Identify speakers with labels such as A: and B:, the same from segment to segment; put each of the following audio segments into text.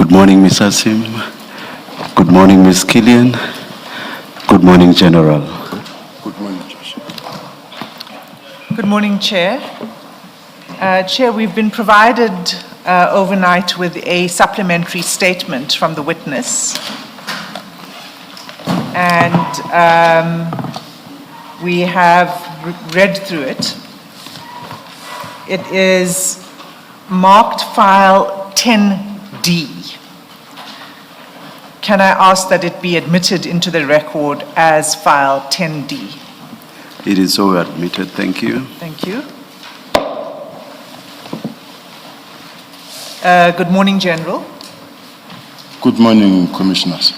A: Good morning, Ms. Asim. Good morning, Ms. Killian. Good morning, General.
B: Good morning, Josh.
C: Good morning, Chair. Chair, we've been provided overnight with a supplementary statement from the witness. And we have read through it. It is marked file 10D. Can I ask that it be admitted into the record as file 10D?
A: It is so admitted. Thank you.
C: Thank you. Good morning, General.
B: Good morning, Commissioners.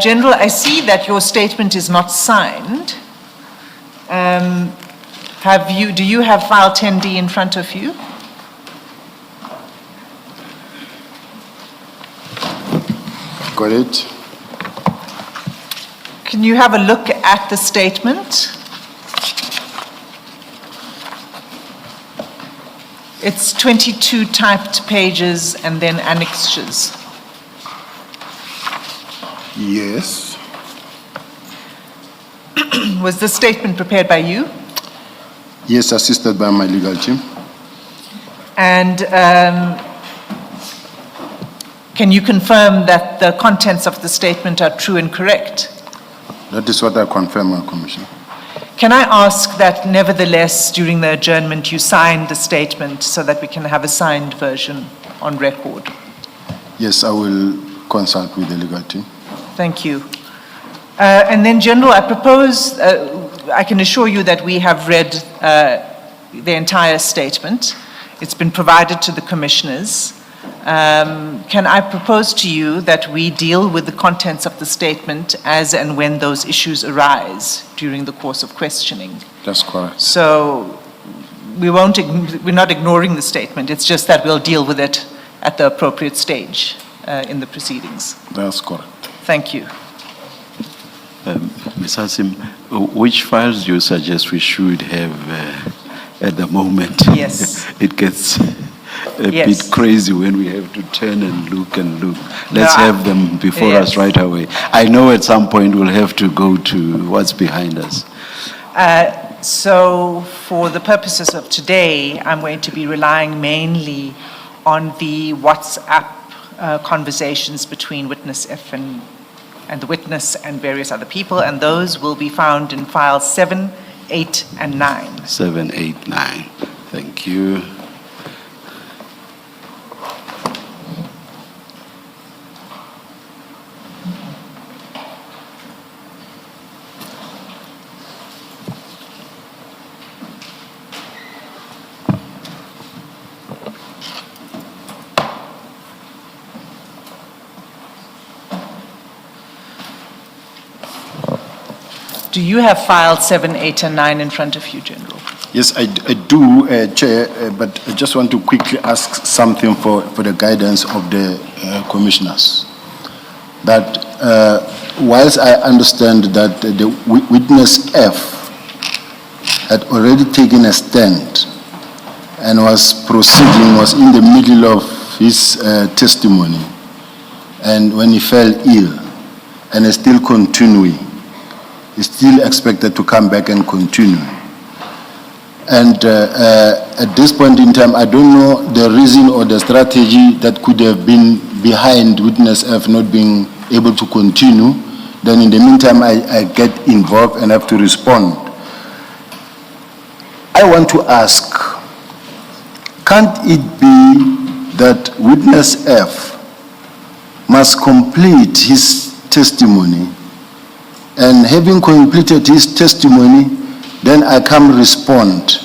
C: General, I see that your statement is not signed. Do you have file 10D in front of you?
B: Got it?
C: Can you have a look at the statement? It's 22 typed pages and then annexures.
B: Yes.
C: Was the statement prepared by you?
B: Yes, assisted by my legal team.
C: And can you confirm that the contents of the statement are true and correct?
B: That is what I confirm, my Commissioner.
C: Can I ask that nevertheless, during the adjournment, you sign the statement so that we can have a signed version on record?
B: Yes, I will consult with the legal team.
C: Thank you. And then, General, I propose, I can assure you that we have read the entire statement. It's been provided to the commissioners. Can I propose to you that we deal with the contents of the statement as and when those issues arise during the course of questioning?
B: That's correct.
C: So we're not ignoring the statement. It's just that we'll deal with it at the appropriate stage in the proceedings.
B: That's correct.
C: Thank you.
A: Ms. Asim, which files do you suggest we should have at the moment?
C: Yes.
A: It gets a bit crazy when we have to turn and look and look. Let's have them before us right away. I know at some point we'll have to go to what's behind us.
C: So for the purposes of today, I'm going to be relying mainly on the WhatsApp conversations between witness F and the witness and various other people, and those will be found in files 7, 8, and 9.
A: 7, 8, 9. Thank you.
C: Do you have files 7, 8, and 9 in front of you, General?
B: Yes, I do, Chair, but I just want to quickly ask something for the guidance of the commissioners. That whilst I understand that the witness F had already taken a stand and was proceeding, was in the middle of his testimony, and when he fell ill and is still continuing, is still expected to come back and continue. And at this point in time, I don't know the reason or the strategy that could have been behind witness F not being able to continue. Then in the meantime, I get involved and have to respond. I want to ask, can't it be that witness F must complete his testimony, and having completed his testimony, then I come respond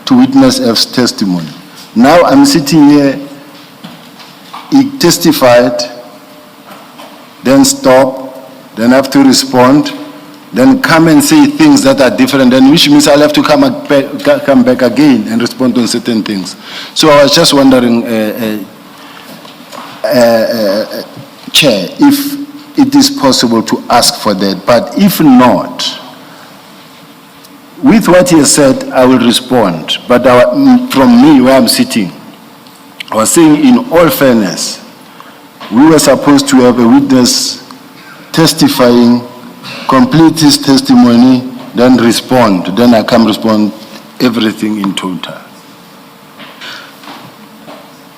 B: to witness F's testimony? Now I'm sitting here, he testified, then stop, then have to respond, then come and say things that are different, and which means I'll have to come back again and respond on certain things. So I was just wondering, Chair, if it is possible to ask for that, but if not, with what he has said, I will respond. But from me, where I'm sitting, I was saying, in all fairness, we were supposed to have a witness testifying, complete his testimony, then respond. Then I can respond everything in total.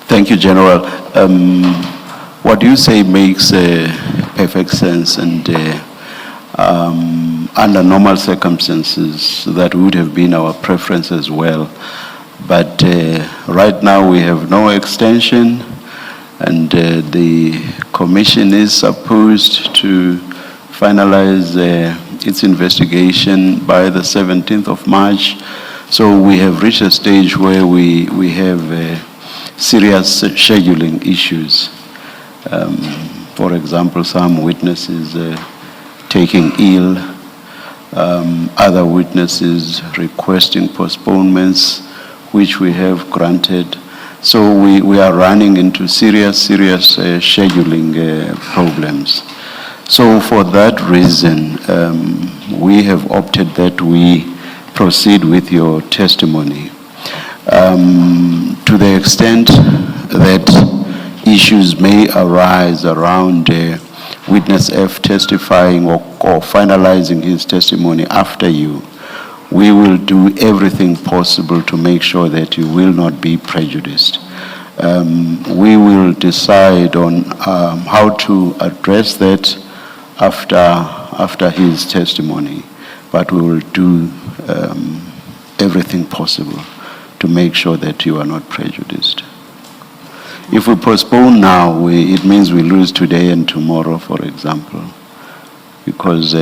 A: Thank you, General. What you say makes perfect sense, and under normal circumstances, that would have been our preference as well. But right now, we have no extension, and the commission is supposed to finalize its investigation by the 17th of March. So we have reached a stage where we have serious scheduling issues. For example, some witnesses taking ill, other witnesses requesting postponements, which we have granted. So we are running into serious scheduling problems. So for that reason, we have opted that we proceed with your testimony. To the extent that issues may arise around witness F testifying or finalizing his testimony after you, we will do everything possible to make sure that you will not be prejudiced. We will decide on how to address that after his testimony, but we will do everything possible to make sure that you are not prejudiced. If we postpone now, it means we lose today and tomorrow, for example, because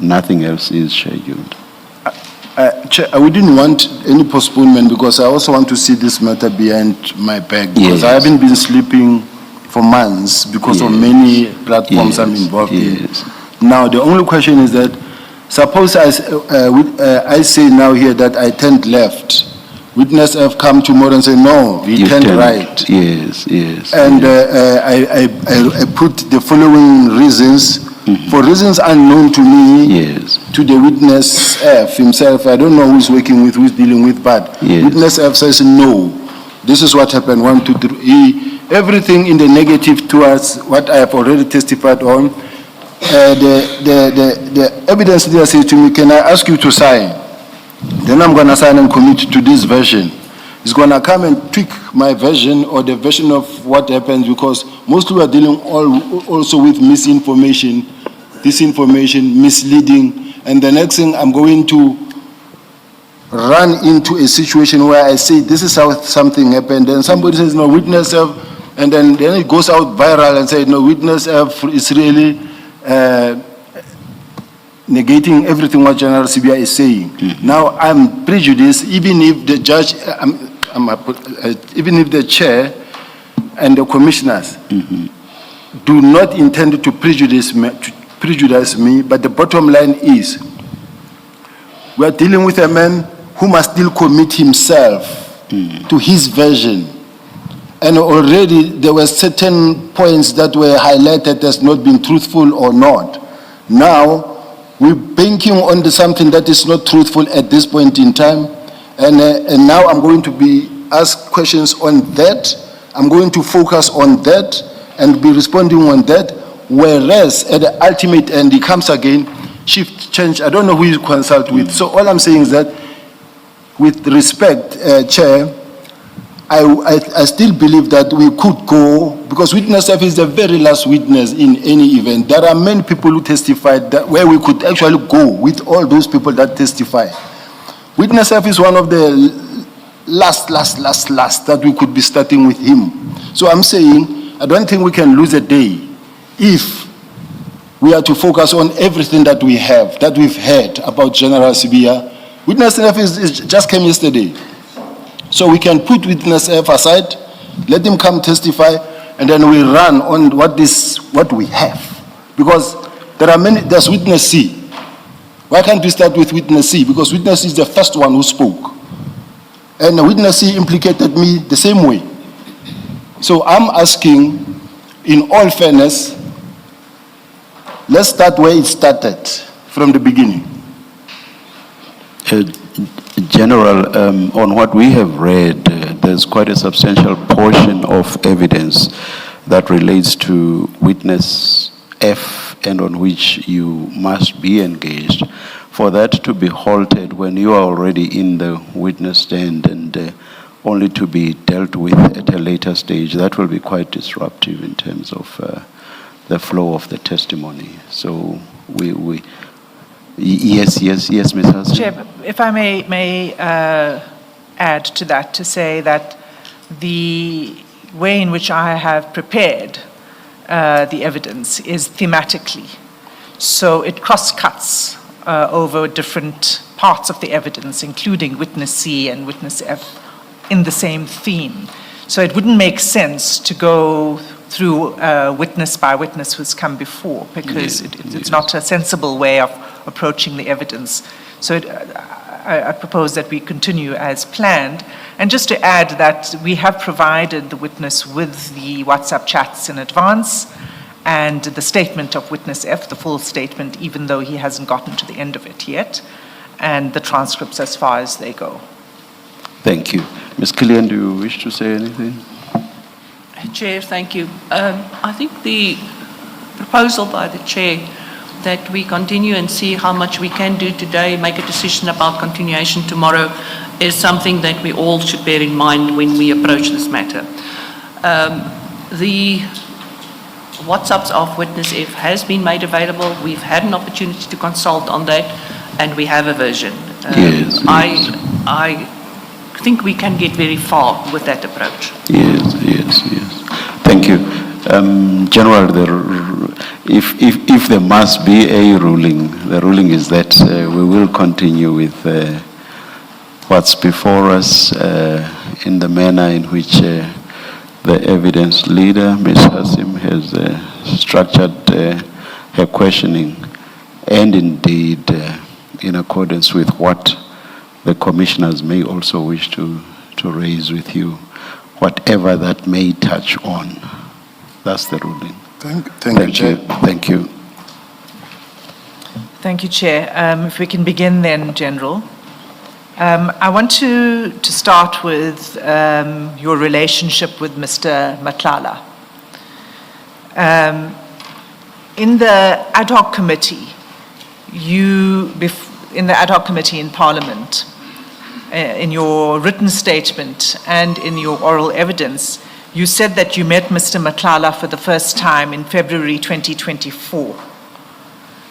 A: nothing else is scheduled.
B: Chair, we didn't want any postponement because I also want to see this matter behind my back, because I haven't been sleeping for months because of many platforms I'm involved in. Now, the only question is that, suppose I say now here that I turned left. Witness F come tomorrow and say, no, he turned right.
A: Yes.
B: And I put the following reasons, for reasons unknown to me, to the witness F himself. I don't know who's working with, who's dealing with, but witness F says, no, this is what happened, 1, 2, 3. Everything in the negative towards what I have already testified on. The evidence there says to me, can I ask you to sign? Then I'm going to sign and commit to this version. It's going to come and tweak my version or the version of what happens, because mostly we are dealing also with misinformation, disinformation, misleading, and the next thing I'm going to run into a situation where I say this is how something happened, and somebody says no, witness F, and then it goes out viral and say no, witness F is really negating everything what General Sibiya is saying. Now I'm prejudiced, even if the judge, even if the chair and the commissioners do not intend to prejudice me, but the bottom line is, we are dealing with a man who must still commit himself to his version. And already there were certain points that were highlighted as not being truthful or not. Now, we're banking on something that is not truthful at this point in time. And now I'm going to be asked questions on that. I'm going to focus on that and be responding on that. Whereas at the ultimate end, it comes again, shift, change. I don't know who you consult with. So all I'm saying is that, with respect, Chair, I still believe that we could go, because witness F is the very last witness in any event. There are many people who testified that where we could actually go with all those people that testify. Witness F is one of the last that we could be starting with him. So I'm saying, I don't think we can lose a day if we are to focus on everything that we have, that we've heard about General Sibiya. Witness F just came yesterday. So we can put witness F aside, let him come testify, and then we run on what we have. Because there's witness C. Why can't we start with witness C? Because witness C is the first one who spoke. And the witness C implicated me the same way. So I'm asking, in all fairness, let's start where it started, from the beginning.
A: General, on what we have read, there's quite a substantial portion of evidence that relates to witness F and on which you must be engaged, for that to be halted when you are already in the witness stand and only to be dealt with at a later stage, that will be quite disruptive in terms of the flow of the testimony. So yes, Ms. Hassan.
C: Chair, if I may add to that, to say that the way in which I have prepared the evidence is thematically. So it cross-cuts over different parts of the evidence, including witness C and witness F, in the same theme. So it wouldn't make sense to go through witness by witness who's come before, because it's not a sensible way of approaching the evidence. So I propose that we continue as planned. And just to add that we have provided the witness with the WhatsApp chats in advance and the statement of witness F, the full statement, even though he hasn't gotten to the end of it yet, and the transcripts as far as they go.
A: Thank you. Ms. Killian, do you wish to say anything?
D: Chair, thank you. I think the proposal by the Chair that we continue and see how much we can do today, make a decision about continuation tomorrow, is something that we all should bear in mind when we approach this matter. The WhatsApps of witness F has been made available. We've had an opportunity to consult on that, and we have a version.
A: Yes.
D: I think we can get very far with that approach.
A: Yes. Thank you. General, if there must be a ruling, the ruling is that we will continue with what's before us in the manner in which the evidence leader, Ms. Hassim, has structured her questioning, and indeed in accordance with what the commissioners may also wish to raise with you, whatever that may touch on. That's the ruling.
B: Thank you, Chair.
A: Thank you.
C: Thank you, Chair. If we can begin then, General. I want to start with your relationship with Mr. Matlala. In the ad hoc committee, in the ad hoc committee in Parliament, in your written statement and in your oral evidence, you said that you met Mr. Matlala for the first time in February 2024.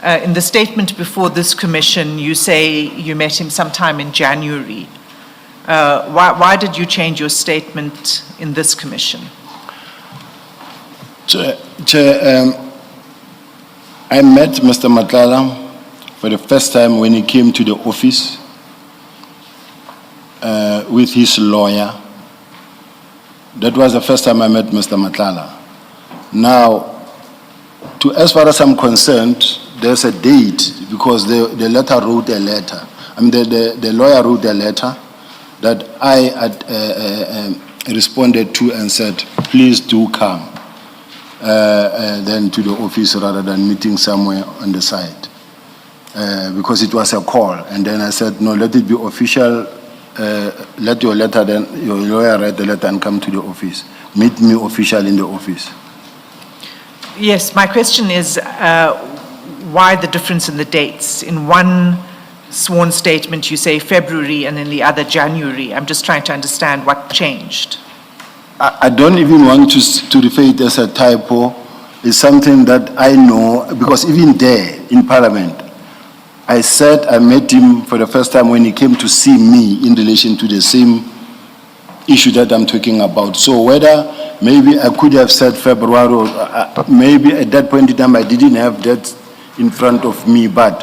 C: In the statement before this commission, you say you met him sometime in January. Why did you change your statement in this commission?
B: Chair, I met Mr. Matlala for the first time when he came to the office with his lawyer. That was the first time I met Mr. Matlala. Now, as far as I'm concerned, there's a date, because the letter wrote a letter. I mean, the lawyer wrote a letter that I had responded to and said, please do come then to the office rather than meeting somewhere on the side. Because it was a call. And then I said, no, let it be official. Let your lawyer write the letter and come to the office. Meet me official in the office.
C: Yes, my question is, why the difference in the dates? In one sworn statement, you say February, and in the other, January. I'm just trying to understand what changed.
B: I don't even want to refer it as a typo. It's something that I know, because even there in Parliament, I said I met him for the first time when he came to see me in relation to the same issue that I'm talking about. So whether maybe I could have said February, or maybe at that point in time I didn't have that in front of me, but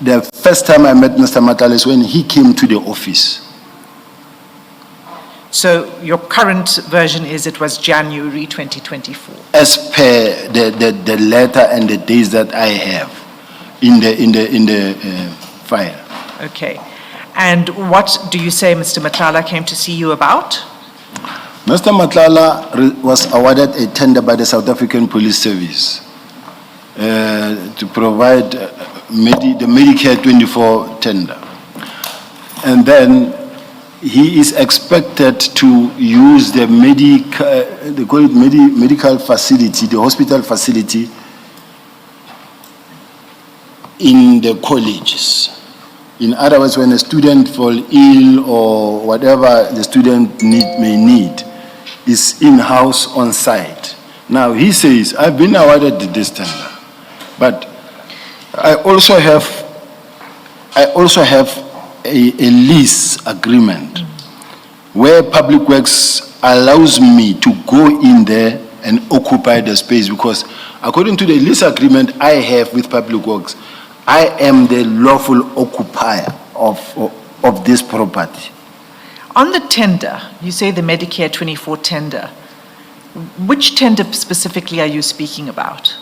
B: the first time I met Mr. Matlala is when he came to the office.
C: So your current version is it was January 2024?
B: As per the letter and the days that I have in the file.
C: Okay. And what do you say Mr. Matlala came to see you about?
B: Mr. Matlala was awarded a tender by the South African Police Service to provide the Medicare 24 tender. And then he is expected to use the they call it medical facility, the hospital facility in the colleges. In other words, when a student fall ill or whatever the student may need is in-house on site. Now he says, I've been awarded this tender, but I also have a lease agreement where Public Works allows me to go in there and occupy the space, because according to the lease agreement I have with Public Works, I am the lawful occupier of this property.
C: On the tender, you say the Medicare 24 tender. Which tender specifically are you speaking about?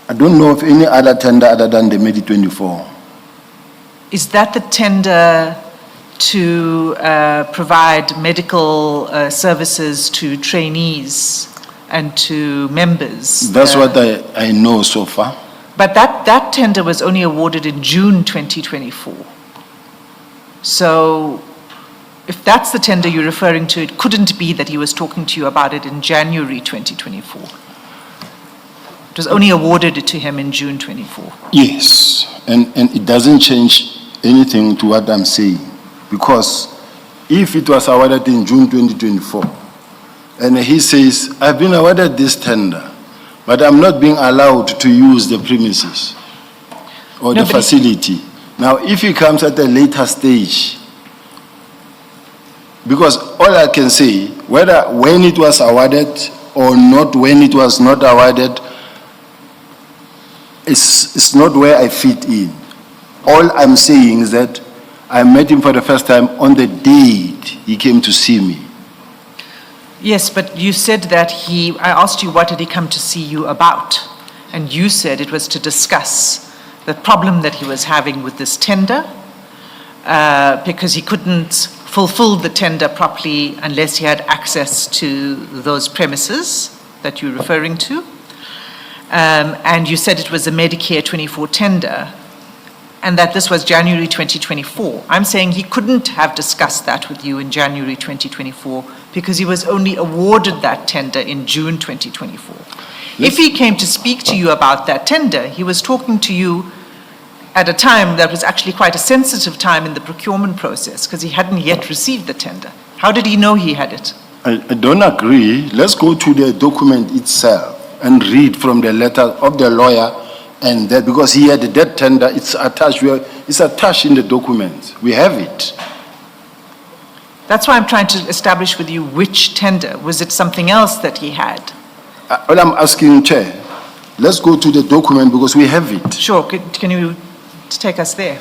B: I don't know of any other tender other than the Medi 24.
C: Is that the tender to provide medical services to trainees and to members?
B: That's what I know so far.
C: But that tender was only awarded in June 2024. So if that's the tender you're referring to, it couldn't be that he was talking to you about it in January 2024. It was only awarded to him in June 24.
B: Yes, and it doesn't change anything to what I'm saying, because if it was awarded in June 2024, and he says, I've been awarded this tender, but I'm not being allowed to use the premises or the facility. Now, if he comes at a later stage, because all I can say, whether when it was awarded or not when it was not awarded, it's not where I fit in. All I'm saying is that I met him for the first time on the date he came to see me.
C: Yes, but you said that I asked you what did he come to see you about, and you said it was to discuss the problem that he was having with this tender, because he couldn't fulfill the tender properly unless he had access to those premises that you're referring to. And you said it was a Medicare 24 tender, and that this was January 2024. I'm saying he couldn't have discussed that with you in January 2024 because he was only awarded that tender in June 2024. If he came to speak to you about that tender, he was talking to you at a time that was actually quite a sensitive time in the procurement process because he hadn't yet received the tender. How did he know he had it?
B: I don't agree. Let's go to the document itself and read from the letter of the lawyer, and that because he had that tender, it's attached. It's attached in the document. We have it.
C: That's why I'm trying to establish with you which tender. Was it something else that he had?
B: All I'm asking, Chair, let's go to the document because we have it.
C: Sure. Can you take us there?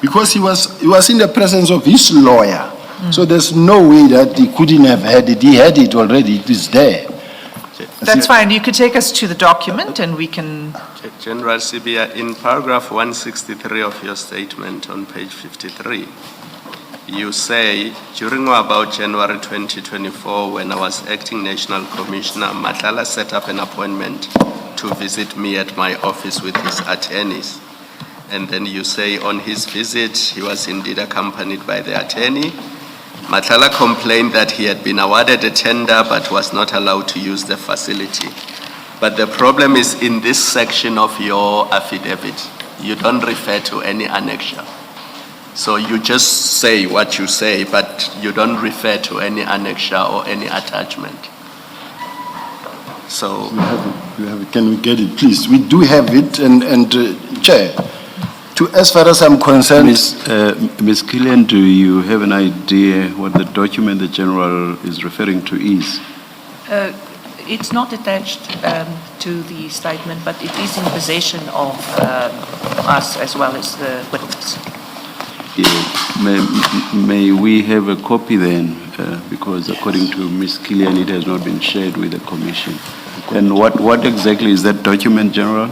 B: Because he was in the presence of his lawyer. So there's no way that he couldn't have had it. He had it already. It is there.
C: That's fine. You could take us to the document and we can...
E: General Sibiya, in paragraph 163 of your statement on page 53, you say, during or about January 2024, when I was acting National Commissioner, Matlala set up an appointment to visit me at my office with his attorneys. And then you say on his visit, he was indeed accompanied by the attorney. Matlala complained that he had been awarded a tender but was not allowed to use the facility. But the problem is in this section of your affidavit, you don't refer to any annexure. So you just say what you say, but you don't refer to any annexure or any attachment. So
B: We have it. Can we get it, please? We do have it, and Chair, as far as I'm concerned...
A: Ms. Killian, do you have an idea what the document the General is referring to is?
D: It's not attached to the statement, but it is in possession of us as well as the witness.
A: May we have a copy then? Because according to Ms. Killian, it has not been shared with the Commission. And what exactly is that document, General?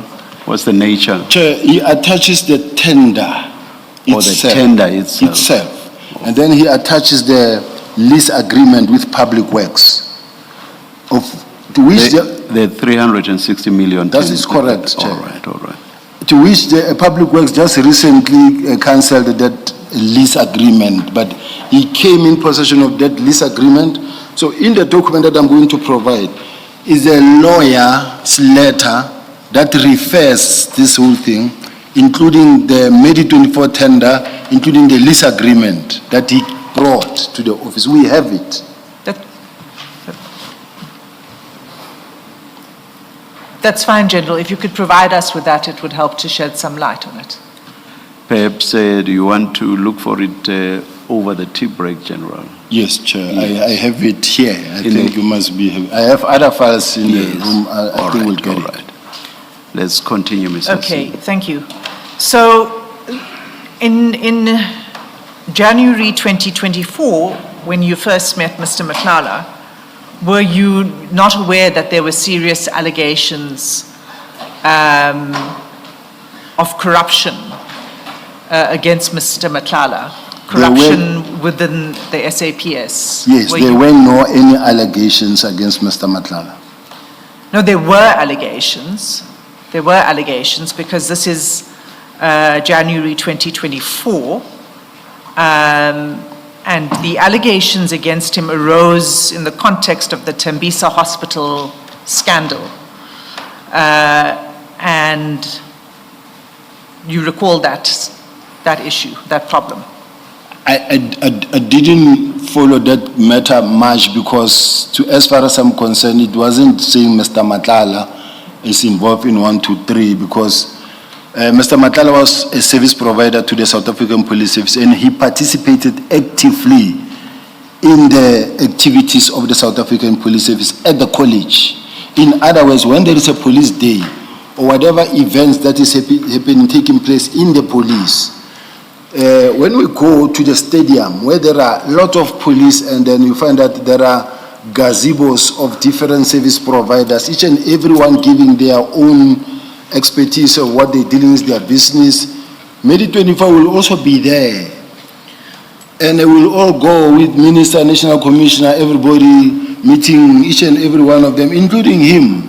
A: What's the nature?
B: Chair, he attaches the tender
A: Or the tender itself.
B: And then he attaches the lease agreement with Public Works of To which
A: The 360 million.
B: That is correct, Chair.
A: All right, all right.
B: To which the Public Works just recently cancelled that lease agreement, but he came in possession of that lease agreement. So in the document that I'm going to provide is a lawyer's letter that refers this whole thing, including the May 24 tender, including the lease agreement that he brought to the office. We have it.
C: That's fine, General. If you could provide us with that, it would help to shed some light on it.
A: Perhaps do you want to look for it over the tea break, General?
B: Yes, Chair. I have it here. I
A: In
B: think
A: the-
B: you must be. I have other files in
A: Yes.
B: the room. I
A: All
B: think we'll
A: right,
B: get
A: all
B: it.
A: right. Let's continue, Mr.
C: Okay,
A: C.
C: thank you. So in January 2024, when you first met Mr. Matlala, were you not aware that there were serious allegations of corruption against Mr. Matlala? Corruption within the SAPS?
B: Yes, there were no any allegations against Mr. Matlala.
C: No, there were allegations. There were allegations because this is January 2024. And the allegations against him arose in the context of the Tembisa Hospital scandal. And you recall that issue, that problem.
B: I didn't follow that matter much because, as far as I'm concerned, it wasn't saying Mr. Matlala is involved in 1, 2, 3 because Mr. Matlala was a service provider to the South African Police Service and he participated actively in the activities of the South African Police Service at the college. In other words, when there is a police day or whatever events that is taking place in the police, when we go to the stadium where there are a lot of police and then you find that there are gazebos of different service providers, each and everyone giving their own expertise of what they're dealing with, their business. May 24 will also be there. And they will all go with Minister, National Commissioner, everybody meeting each and every one of them, including him.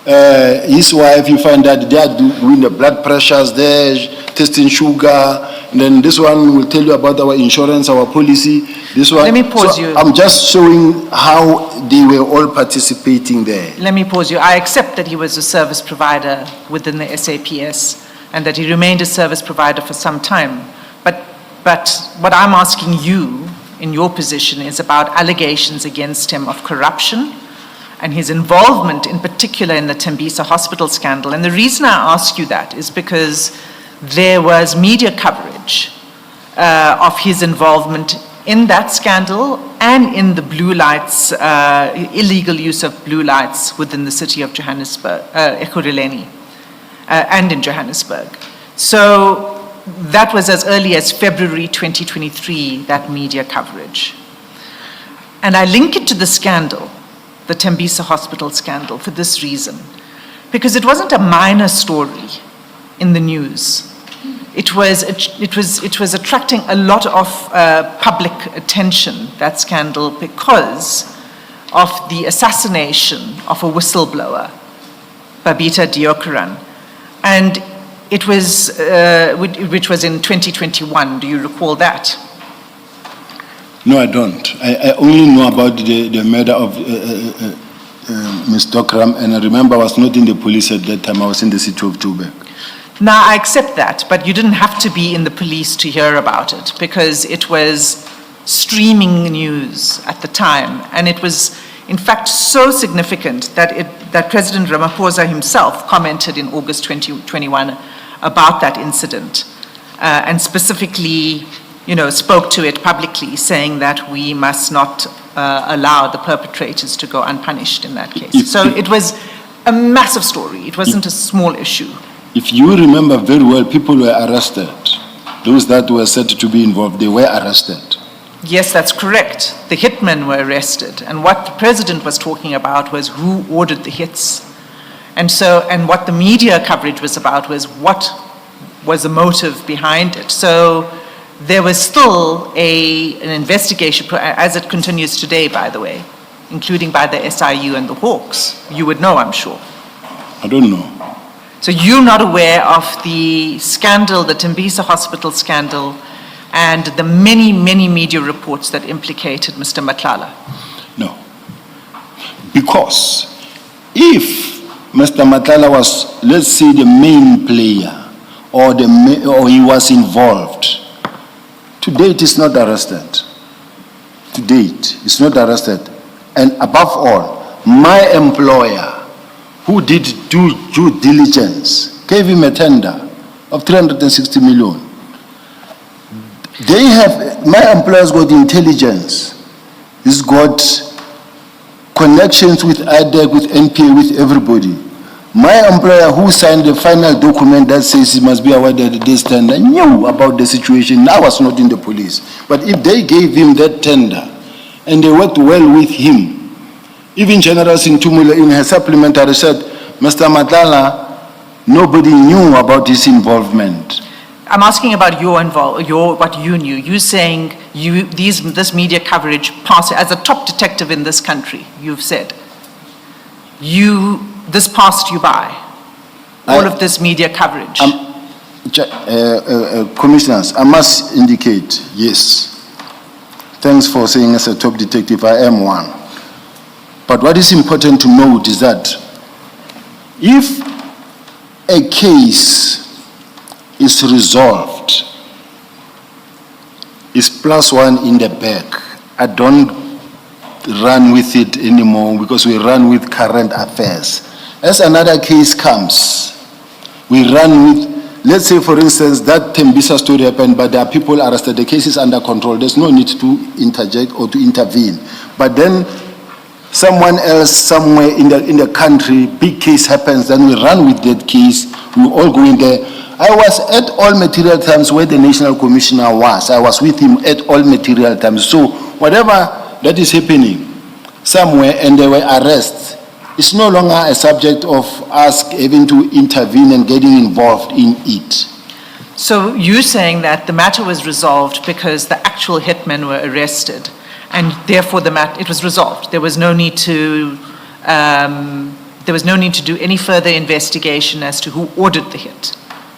B: His wife, you find that they are doing the blood pressures there, testing sugar. And then this one will tell you about our insurance, our policy. This one.
C: Let me pause you.
B: I'm just showing how they were all participating there.
C: Let me pause you. I accept that he was a service provider within the SAPS and that he remained a service provider for some time. But what I'm asking you in your position is about allegations against him of corruption and his involvement in particular in the Tembisa Hospital scandal. And the reason I ask you that is because there was media coverage of his involvement in that scandal and in the blue lights, illegal use of blue lights within the city of Johannesburg, Ekurhuleni, and in Johannesburg. So that was as early as February 2023, that media coverage. And I link it to the scandal, the Tembisa Hospital scandal, for this reason. Because it wasn't a minor story in the news. It was attracting a lot of public attention, that scandal, because of the assassination of a whistleblower, Babita Deokaran. And it was, which was in 2021. Do you recall that?
B: No, I don't. I only know about the murder of Ms. Dokram, and I remember I was not in the police at that time. I was in the city of Joburg.
C: Now, I accept that, but you didn't have to be in the police to hear about it because it was streaming news at the time. And it was, in fact, so significant that President Ramaphosa himself commented in August 2021 about that incident and specifically, spoke to it publicly, saying that we must not allow the perpetrators to go unpunished in that case. So it was a massive story. It wasn't a small issue.
B: If you remember very well, people were arrested. Those that were said to be involved, they were arrested.
C: Yes, that's correct. The hitmen were arrested. And what the president was talking about was who ordered the hits. And what the media coverage was about was what was the motive behind it. So there was still an investigation, as it continues today, by the way, including by the SIU and the Hawks? You would know, I'm sure.
B: I don't know.
C: So you're not aware of the scandal, the Tembisa Hospital scandal, and the many, many media reports that implicated Mr. Matlala?
B: No. Because if Mr. Matlala was, let's say, the main player, or he was involved, to date he's not arrested. To date, he's not arrested. And above all, my employer, who did due diligence, gave him a tender of 360 million. My employer's got intelligence. He's got connections with IDEC, with NPA, with everybody. My employer, who signed the final document that says he must be awarded this tender, knew about the situation. I was not in the police. But if they gave him that tender and they worked well with him, even General Sintumula in her supplementary said, Mr. Matlala, nobody knew about his involvement.
C: I'm asking about what you knew. You saying this media coverage passed, as a top detective in this country, you've said, this passed you by, all of this media coverage.
B: Commissioners, I must indicate, yes. Thanks for saying as a top detective, I am one. But what is important to note is that if a case is resolved, it's +1 in the bag. I don't run with it anymore because we run with current affairs. As another case comes, we run with, let's say for instance, that Tembisa story happened, but there are people arrested, the case is under control, there's no need to interject or to intervene. But then someone else somewhere in the country, big case happens, then we run with that case, we all go in there. I was at all material times where the National Commissioner was. I was with him at all material times. So whatever that is happening somewhere and there were arrests, it's no longer a subject of us having to intervene and getting involved in it.
C: So you're saying that the matter was resolved because the actual hitmen were arrested, and therefore it was resolved. There was no need to do any further investigation as to who ordered the hit,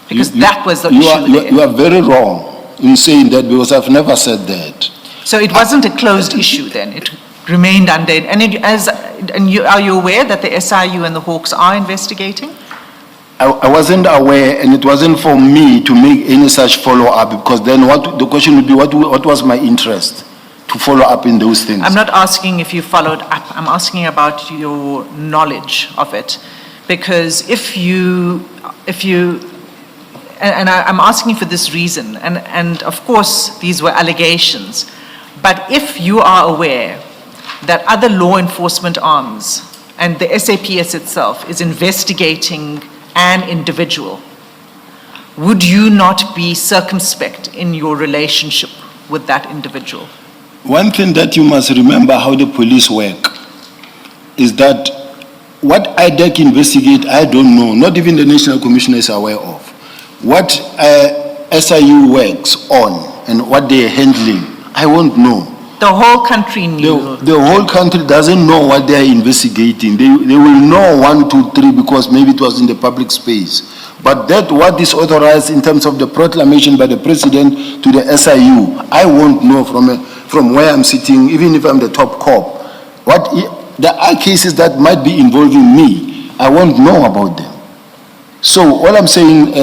C: because that was the issue.
B: You are very wrong in saying that, because I've never said that.
C: So it wasn't a closed issue then. It remained under. Are you aware that the SIU and the Hawks are investigating?
B: I wasn't aware, and it wasn't for me to make any such follow-up, because then the question would be, what was my interest to follow up in those things?
C: I'm not asking if you followed up. I'm asking about your knowledge of it, because I'm asking for this reason, and of course these were allegations, but if you are aware that other law enforcement arms and the SAPS itself is investigating an individual, would you not be circumspect in your relationship with that individual?
B: One thing that you must remember how the police work is that what IDEC investigate, I don't know, not even the National Commission is aware of. What SIU works on and what they are handling, I won't know.
C: The whole country knew.
B: The whole country doesn't know what they are investigating. They will know 1, 2, 3 because maybe it was in the public space. But that what is authorized in terms of the proclamation by the president to the SIU, I won't know from where I'm sitting, even if I'm the top cop. There are cases that might be involving me. I won't know about them. So all I'm saying,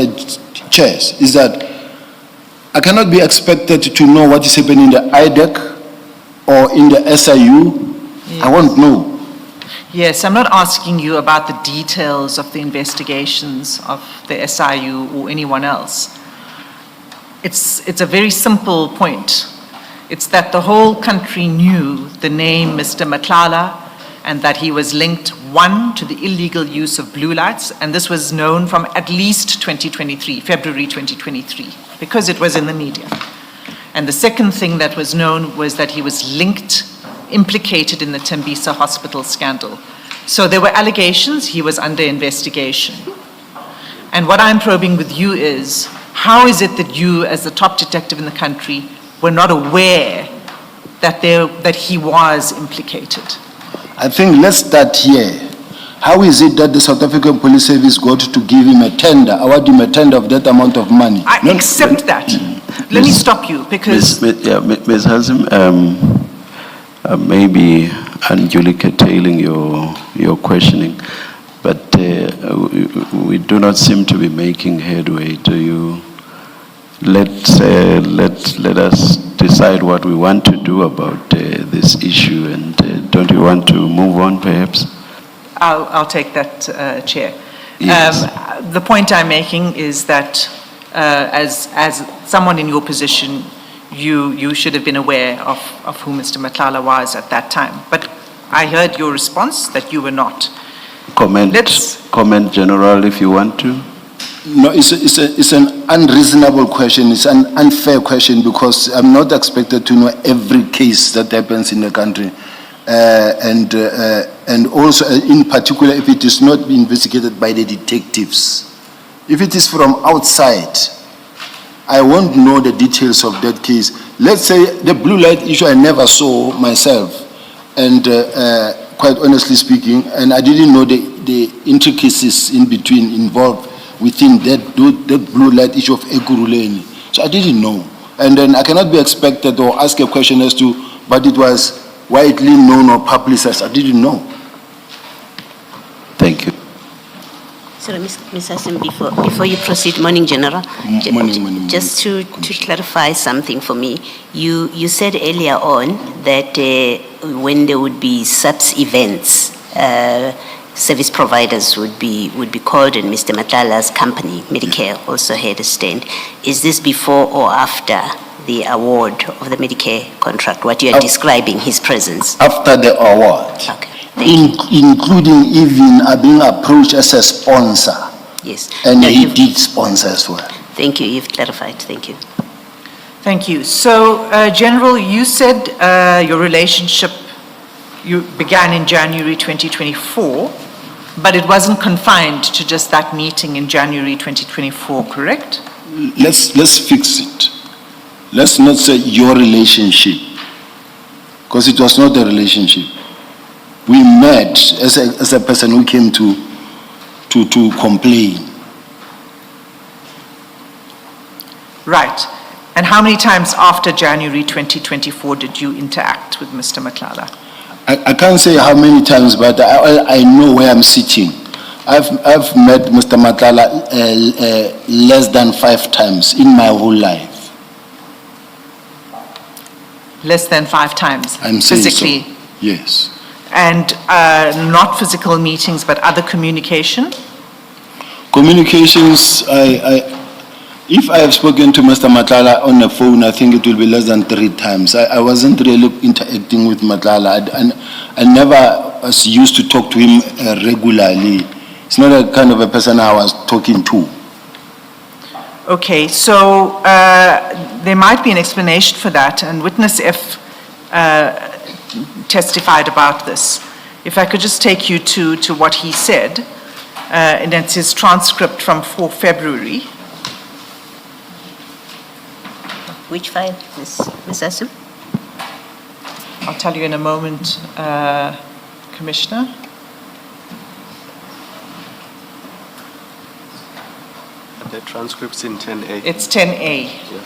B: Chairs, is that I cannot be expected to know what is happening in the IDEC or in the SIU.
C: Yes.
B: I won't know.
C: Yes, I'm not asking you about the details of the investigations of the SIU or anyone else. It's a very simple point. It's that the whole country knew the name Mr. Matlala, and that he was linked, 1, to the illegal use of blue lights, and this was known from at least 2023, February 2023, because it was in the media. And the second thing that was known was that he was implicated in the Tembisa Hospital scandal. So there were allegations, he was under investigation. And what I'm probing with you is, how is it that you, as the top detective in the country, were not aware that he was implicated?
B: I think let's start here. How is it that the South African Police Service got to give him a tender, award him a tender of that amount of money?
C: I accept that. Let me stop you because
A: Ms. Hazim, maybe unduly curtailing your questioning, but we do not seem to be making headway. Do you? Let us decide what we want to do about this issue, and don't you want to move on, perhaps?
C: I'll take that, Chair.
A: Yes.
C: The point I'm making is that as someone in your position, you should have been aware of who Mr. Matlala was at that time. But I heard your response that you were not.
A: Comment general if you want to.
B: No, it's an unreasonable question. It's an unfair question because I'm not expected to know every case that happens in the country. And also, in particular, if it is not investigated by the detectives. If it is from outside, I won't know the details of that case. Let's say the blue light issue I never saw myself, and quite honestly speaking, and I didn't know the intricacies in between involved within that blue light issue of Ekurhuleni. So I didn't know. And then I cannot be expected or ask a question as to, but it was widely known or publicized. I didn't know.
A: Thank you.
F: Sorry, Ms. Hassan, before you proceed, morning, General.
B: Morning.
F: Just to clarify something for me, you said earlier on that when there would be SAPS events, service providers would be called, and Mr. Matlala's company, Medicare, also had a stand. Is this before or after the award of the Medicare contract, what you are describing, his presence?
B: After the award.
F: Okay.
B: Including even being approached as a sponsor.
F: Yes.
B: And
F: No,
B: he did sponsor as well.
F: Thank you, you've clarified, thank you.
C: Thank you. So, General, you said your relationship began in January 2024, but it wasn't confined to just that meeting in January 2024, correct?
B: Let's fix it. Let's not say your relationship, because it was not a relationship. We met as a person who came to complain.
C: Right. And how many times after January 2024 did you interact with Mr. Matlala?
B: I can't say how many times, but I know where I'm sitting. I've met Mr. Matlala less than 5 times in my whole life.
C: Less than 5 times?
B: I'm saying
C: physically?
B: so. Yes.
C: And not physical meetings, but other communication?
B: Communications, if I have spoken to Mr. Matlala on the phone, I think it will be less than 3 times. I wasn't really interacting with Matlala. I never was used to talk to him regularly. It's not a kind of a person I was talking to.
C: Okay, so there might be an explanation for that, and witness F testified about this. If I could just take you to what he said, and it's his transcript from 4 February.
F: Which file, Ms. Hassan?
C: I'll tell you in a moment, Commissioner.
E: The transcript's in 10A.
C: It's 10A.
E: Yeah.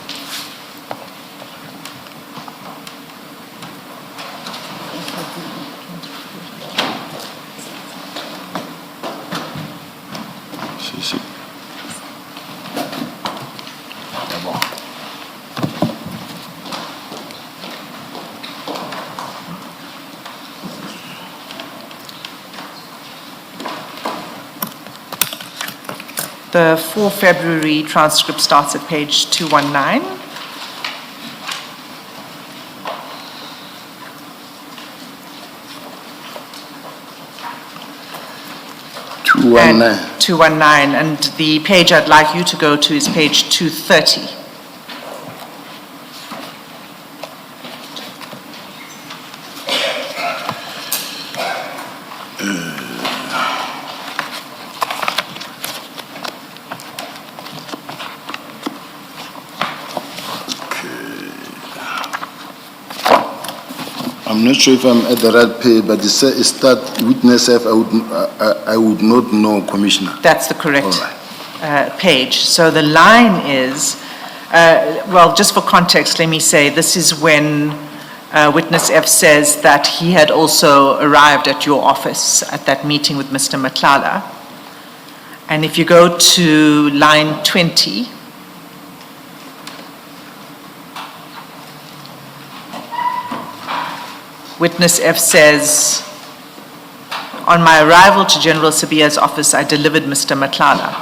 C: The 4 February transcript starts at page 219. And 219, and the page I'd like you to go to is page 230.
B: I'm I'm not sure if I'm at the right page, but it says that witness F, I would not know, Commissioner.
C: That's the correct
B: All right.
C: page. So the line is, well, just for context, let me say, this is when witness F says that he had also arrived at your office at that meeting with Mr. Matlala. And if you go to line 20, witness F says, on my arrival to General Sibiya's office, I delivered Mr. Matlala.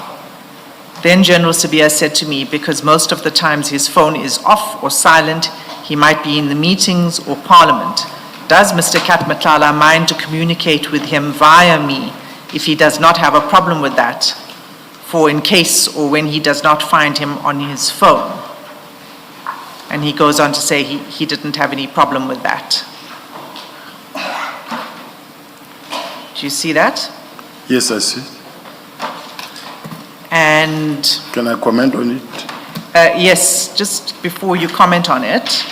C: Then General Sibiya said to me, because most of the times his phone is off or silent, he might be in the meetings or parliament. Does Mr. Cat Matlala mind to communicate with him via me if he does not have a problem with that, for in case or when he does not find him on his phone? And he goes on to say he didn't have any problem with that. Do you see that?
B: Yes, I see.
C: And
B: Can I comment on it?
C: yes, just before you comment on it,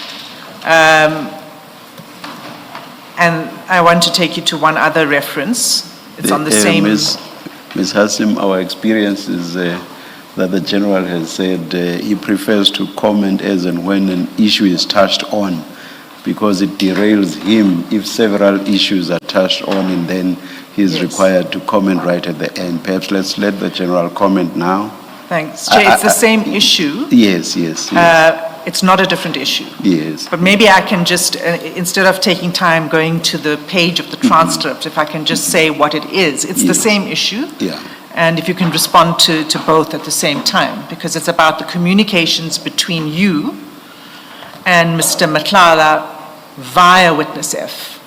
C: and I want to take you to one other reference. It's on the same.
A: Ms. Hassim, our experience is that the General has said he prefers to comment as and when an issue is touched on, because it derails him if several issues are touched on, and then he's
C: Yes.
A: required to comment right at the end. Perhaps let's let the General comment now.
C: Thanks. Chair, it's the same issue.
A: Yes, yes, yes,
C: It's not a different issue.
A: yes.
C: But maybe I can just, instead of taking time going to the page of the transcript, if I can just say what it is. It's the
A: Yes.
C: same issue.
A: Yeah.
C: And if you can respond to both at the same time, because it's about the communications between you and Mr. Matlala via witness F.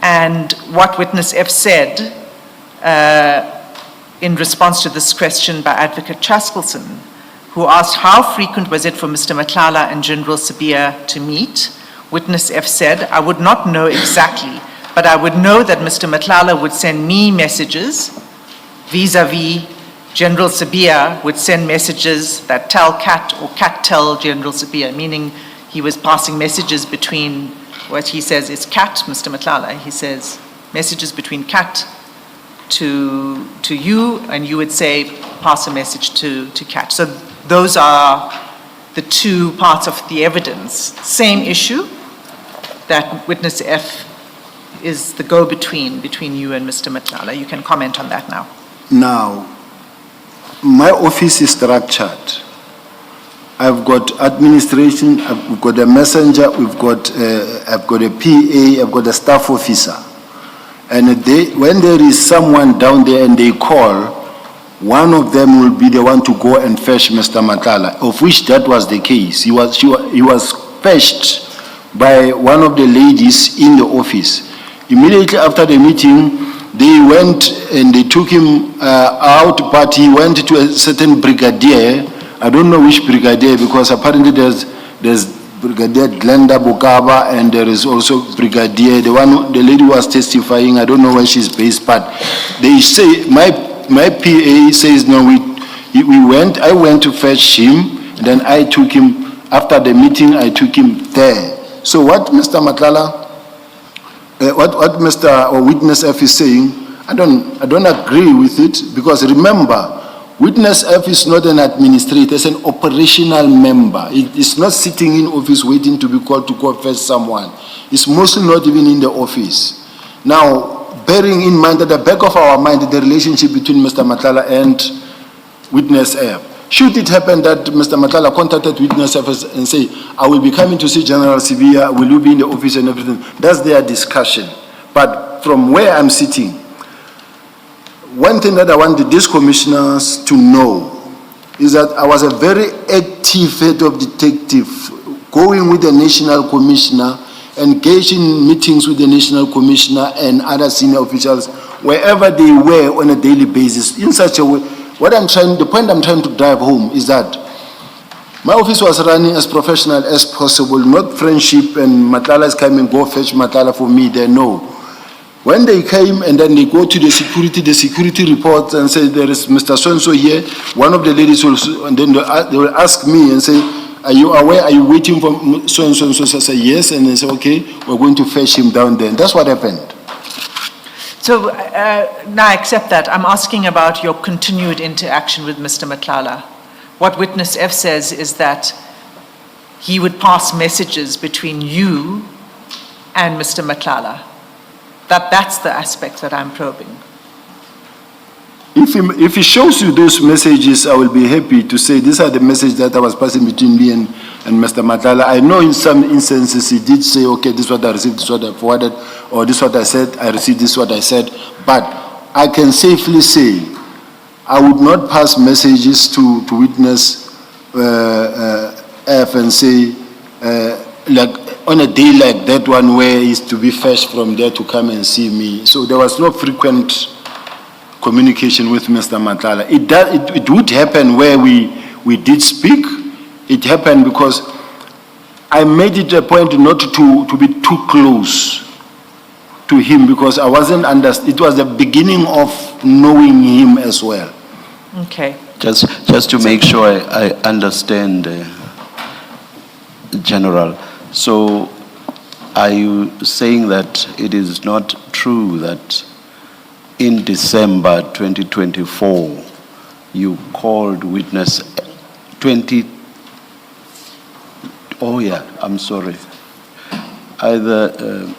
C: And what witness F said in response to this question by Advocate Chaskelson, who asked how frequent was it for Mr. Matlala and General Sibiya to meet. Witness F said, I would not know exactly, but I would know that Mr. Matlala would send me messages vis-a-vis General Sibiya would send messages that tell Cat or Cat tell General Sibiya, meaning he was passing messages between what he says is Cat, Mr. Matlala. He says messages between Cat to you, and you would say pass a message to Cat. So those are the two parts of the evidence. Same issue, that witness F is the go-between between you and Mr. Matlala. You can comment on that now.
B: Now, my office is structured. I've got administration, I've got a messenger, I've got a PA, I've got a staff officer. And when there is someone down there and they call, one of them will be the one to go and fetch Mr. Matlala, of which that was the case. He was fetched by one of the ladies in the office. Immediately after the meeting, they went and they took him out, but he went to a certain brigadier. I don't know which brigadier, because apparently there's Brigadier Glenda Bukaba, and there is also Brigadier, the lady who was testifying, I don't know where she's based, but they say, my PA says, no, I went to fetch him, and then I took him, after the meeting, I took him there. So what Mr. Matlala, what Mr. or Witness F is saying, I don't agree with it, because remember, Witness F is not an administrator, it's an operational member. It is not sitting in office waiting to be called to go fetch someone. It's mostly not even in the office. Now, bearing in mind at the back of our mind the relationship between Mr. Matlala and Witness F, should it happen that Mr. Matlala contacted Witness F and say, I will be coming to see General Sibiya, will you be in the office and everything? That's their discussion. But from where I'm sitting, one thing that I want these commissioners to know is that I was a very active head of detective, going with the national commissioner, engaging in meetings with the national commissioner and other senior officials, wherever they were on a daily basis, in such a way. The point I'm trying to drive home is that my office was running as professional as possible, not friendship and Matlala is coming, go fetch Matlala for me, they know. When they came and then they go to the security reports and say there is Mr. So-and-so here, one of the ladies will, and then they will ask me and say, Are you aware, are you waiting for so and so and so to say yes, and they say, okay, we're going to fetch him down there. And that's what happened.
C: So now I accept that. I'm asking about your continued interaction with Mr. Matlala. What witness F says is that he would pass messages between you and Mr. Matlala. That's the aspect that I'm probing.
B: If he shows you those messages, I will be happy to say these are the messages that I was passing between me and Mr. Matlala. I know in some instances he did say, okay, this is what I received, this is what I forwarded, or this is what I said, I received this is what I said. But I can safely say I would not pass messages to witness F and say, like on a day like that one where he's to be fetched from there to come and see me. So there was no frequent communication with Mr. Matlala. It would happen where we did speak. It happened because I made it a point not to be too close to him because I wasn't it was the beginning of knowing him as well.
C: Okay.
A: Just to make sure I understand, General. So are you saying that it is not true that in December 2024, you called witness either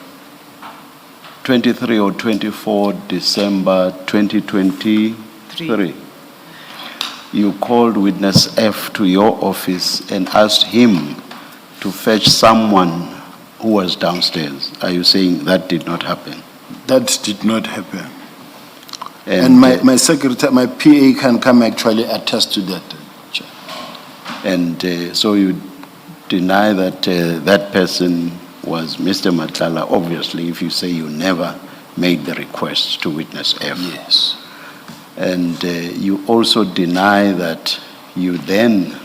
A: 23 or 24 December 2023. You called witness F to your office and asked him to fetch someone who was downstairs. Are you saying that did not happen?
B: That did not happen. And my secretary, my PA can come actually attest to that. Chair.
A: And so you deny that that person was Mr. Matlala, obviously, if you say you never made the request to witness F.
B: Yes.
A: And you also deny that you then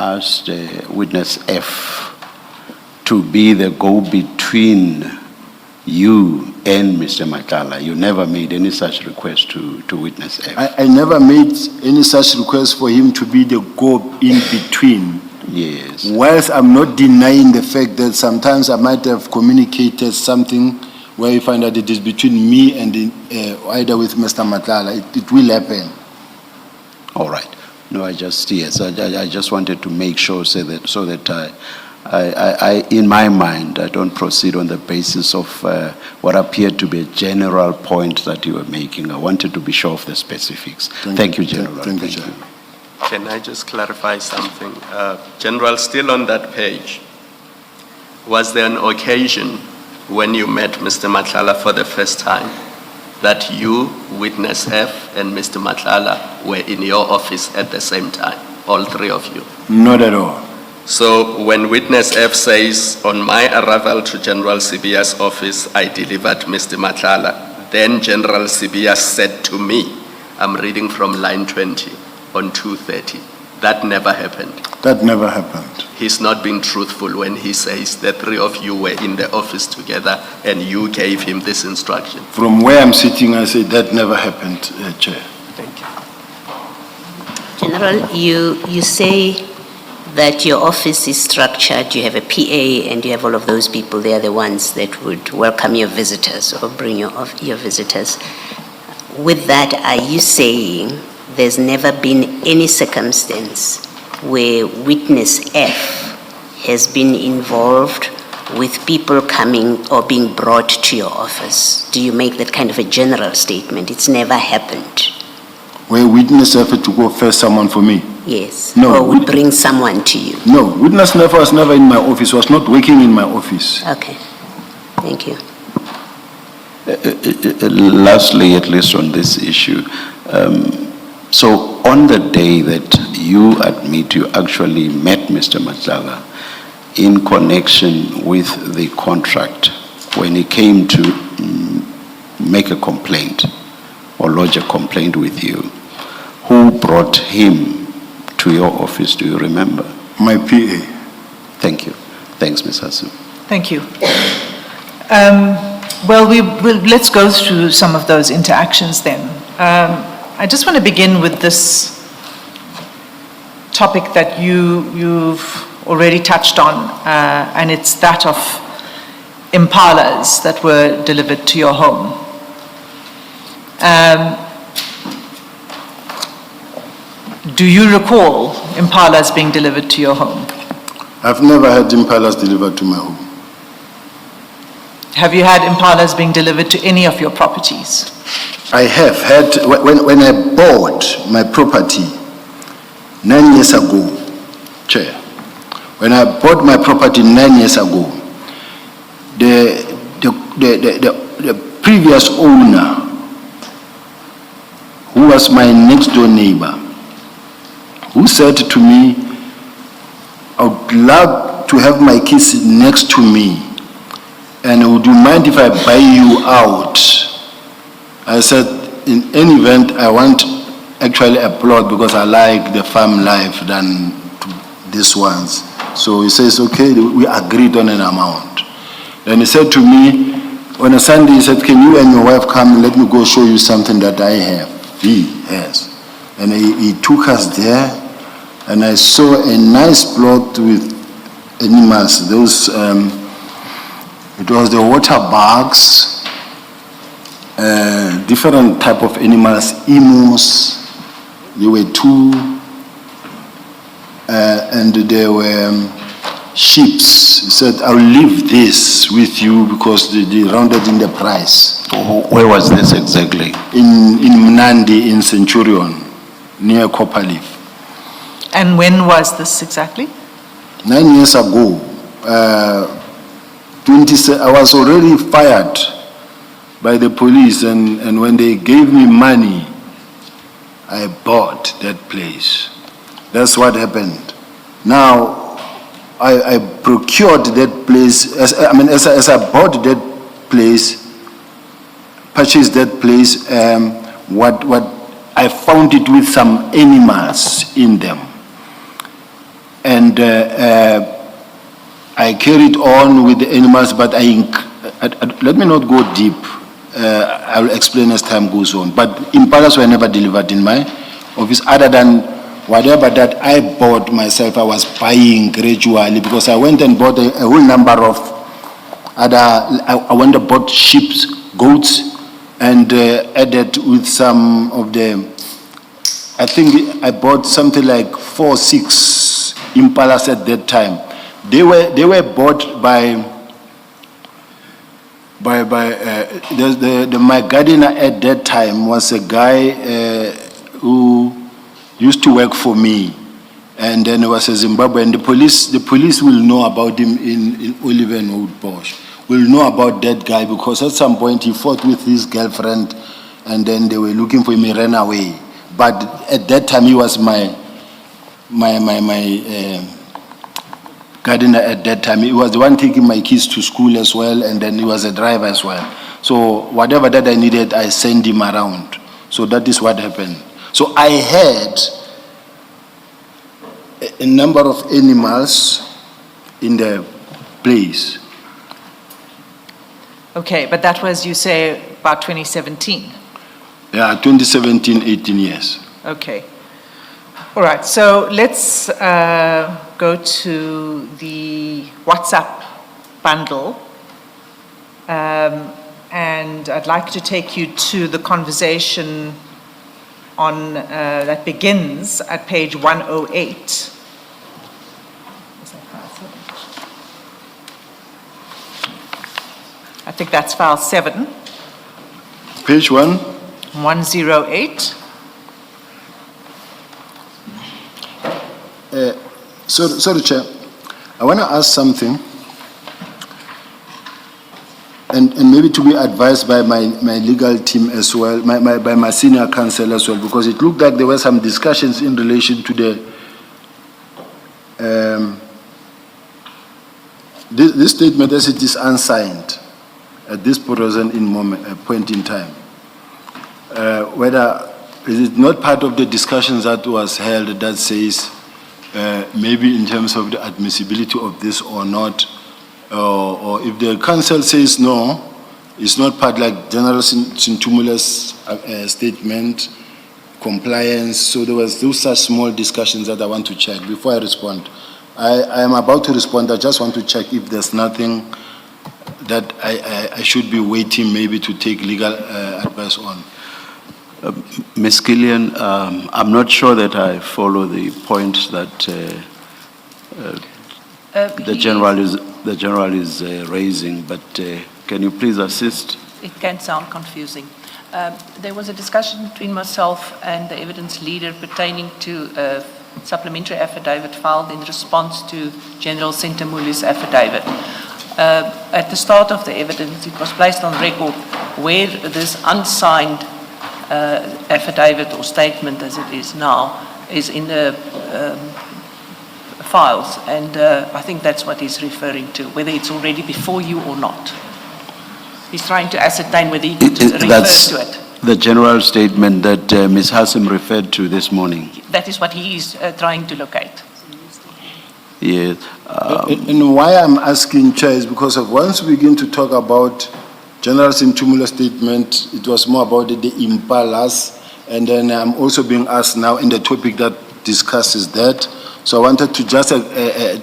A: asked witness F to be the go-between you and Mr. Matlala. You never made any such request to witness F.
B: I never made any such request for him to be the go-in-between.
A: Yes.
B: Whilst I'm not denying the fact that sometimes I might have communicated something where you find that it is between me and either with Mr. Matlala, it will happen.
A: All right. No, I just wanted to make sure so that I in my mind, I don't proceed on the basis of what appeared to be a general point that you were making. I wanted to be sure of the specifics. Thank you, General.
B: Thank you, Chair.
E: Can I just clarify something? General, still on that page, was there an occasion when you met Mr. Matlala for the first time that you, witness F, and Mr. Matlala were in your office at the same time, all three of you?
B: Not at all.
E: So when witness F says, on my arrival to General Sibiya's office, I delivered Mr. Matlala, then General Sibiya said to me, I'm reading from line 20 on 2:30, that never happened.
B: That never happened.
E: He's not being truthful when he says the three of you were in the office together and you gave him this instruction.
B: From where I'm sitting, I say that never happened, Chair.
E: Thank you.
F: General, you say that your office is structured, you have a PA and you have all of those people, they are the ones that would welcome your visitors or bring your visitors. With that, are you saying there's never been any circumstance where witness F has been involved with people coming or being brought to your office? Do you make that kind of a general statement? It's never happened.
B: Where witness F had to go fetch someone for me?
F: Yes.
B: No.
F: Or would bring someone to you?
B: No, witness F was never in my office, was not working in my office.
F: Okay. Thank you.
A: Lastly, at least on this issue, so on the day that you admit you actually met Mr. Madlanga in connection with the contract, when he came to make a complaint or lodge a complaint with you, who brought him to your office, do you remember?
B: My PA.
A: Thank you. Thanks, Ms. Hasu.
C: Thank you. Well, let's go through some of those interactions then. I just want to begin with this topic that you've already touched on, and it's that of impalas that were delivered to your home. Do you recall impalas being delivered to your home?
B: I've never had impalas delivered to my home.
C: Have you had impalas being delivered to any of your properties?
B: I have had, when I bought my property 9 years ago, Chair, when I bought my property 9 years ago, the previous owner, who was my next door neighbor, who said to me, I would love to have my kids next to me, and would you mind if I buy you out? I said, in any event, I want actually a plot because I like the farm life than these ones. So he says, okay, we agreed on an amount. Then he said to me, on a Sunday, he said, can you and your wife come and let me go show you something that I have? He has. And he took us there, and I saw a nice plot with animals. Those, it was the water bugs, different type of animals, emus. There were 2, and there were sheep. He said, I'll leave this with you because they rounded in the price.
A: Where was this exactly?
B: In Mnandi, in Centurion, near Copperleaf.
C: And when was this exactly?
B: 9 years ago, I was already fired by the police, and when they gave me money, I bought that place. That's what happened. Now, I procured that place, as I bought that place, purchased that place, what I found it with some animals in them. And I carried on with the animals, but let me not go deep. I will explain as time goes on. But impalas were never delivered in my office, other than whatever that I bought myself, I was buying gradually, because I went and bought a whole number of other, I went and bought sheep, goats, and added with some of the, I think I bought something like 4 or 6 impalas at that time. They were bought by my gardener at that time was a guy who used to work for me, and then he was a Zimbabwean. The police will know about him in Oliver and Old Bosch. Will know about that guy because at some point he fought with his girlfriend, and then they were looking for him. He ran away. But at that time he was my gardener at that time. He was the one taking my kids to school as well, and then he was a driver as well. So whatever that I needed, I sent him around. So that is what happened. So I had a number of animals in the place.
C: Okay, but that was, you say, about 2017?
B: Yeah, 2017, 18 years.
C: Okay. All right, so let's go to the WhatsApp bundle. And I'd like to take you to the conversation on that begins at page 108. I think that's file 7.
B: Page 1?
C: 108.
B: Sorry, Chair. I want to ask something, and maybe to be advised by my legal team as well, by my senior counsel as well, because it looked like there were some discussions in relation to the this statement as it is unsigned at this present point in time. Whether is it not part of the discussions that was held that says maybe in terms of the admissibility of this or not, or if the council says no, it's not part like General Sintumula's statement, compliance. So there was those such small discussions that I want to check before I respond. I am about to respond. I just want to check if there's nothing that I should be waiting maybe to take legal advice on.
A: Ms. Gillian, I'm not sure that I follow the point that the general is raising, but can you please assist?
D: It can sound confusing. There was a discussion between myself and the evidence leader pertaining to a supplementary affidavit filed in response to General Sentamuli's affidavit. At the start of the evidence, it was placed on record where this unsigned affidavit or statement, as it is now, is in the files, and I think that's what he's referring to, whether it's already before you or not. He's trying to ascertain whether he could refer
A: That's
D: to it.
A: the general statement that Ms. Hassim referred to this morning.
D: That is what he is trying to locate.
A: Yes.
B: And why I'm asking, Chair, is because of once we begin to talk about General Sentumula's statement, it was more about the impalas, and then I'm also being asked now in the topic that discusses that. So I wanted to just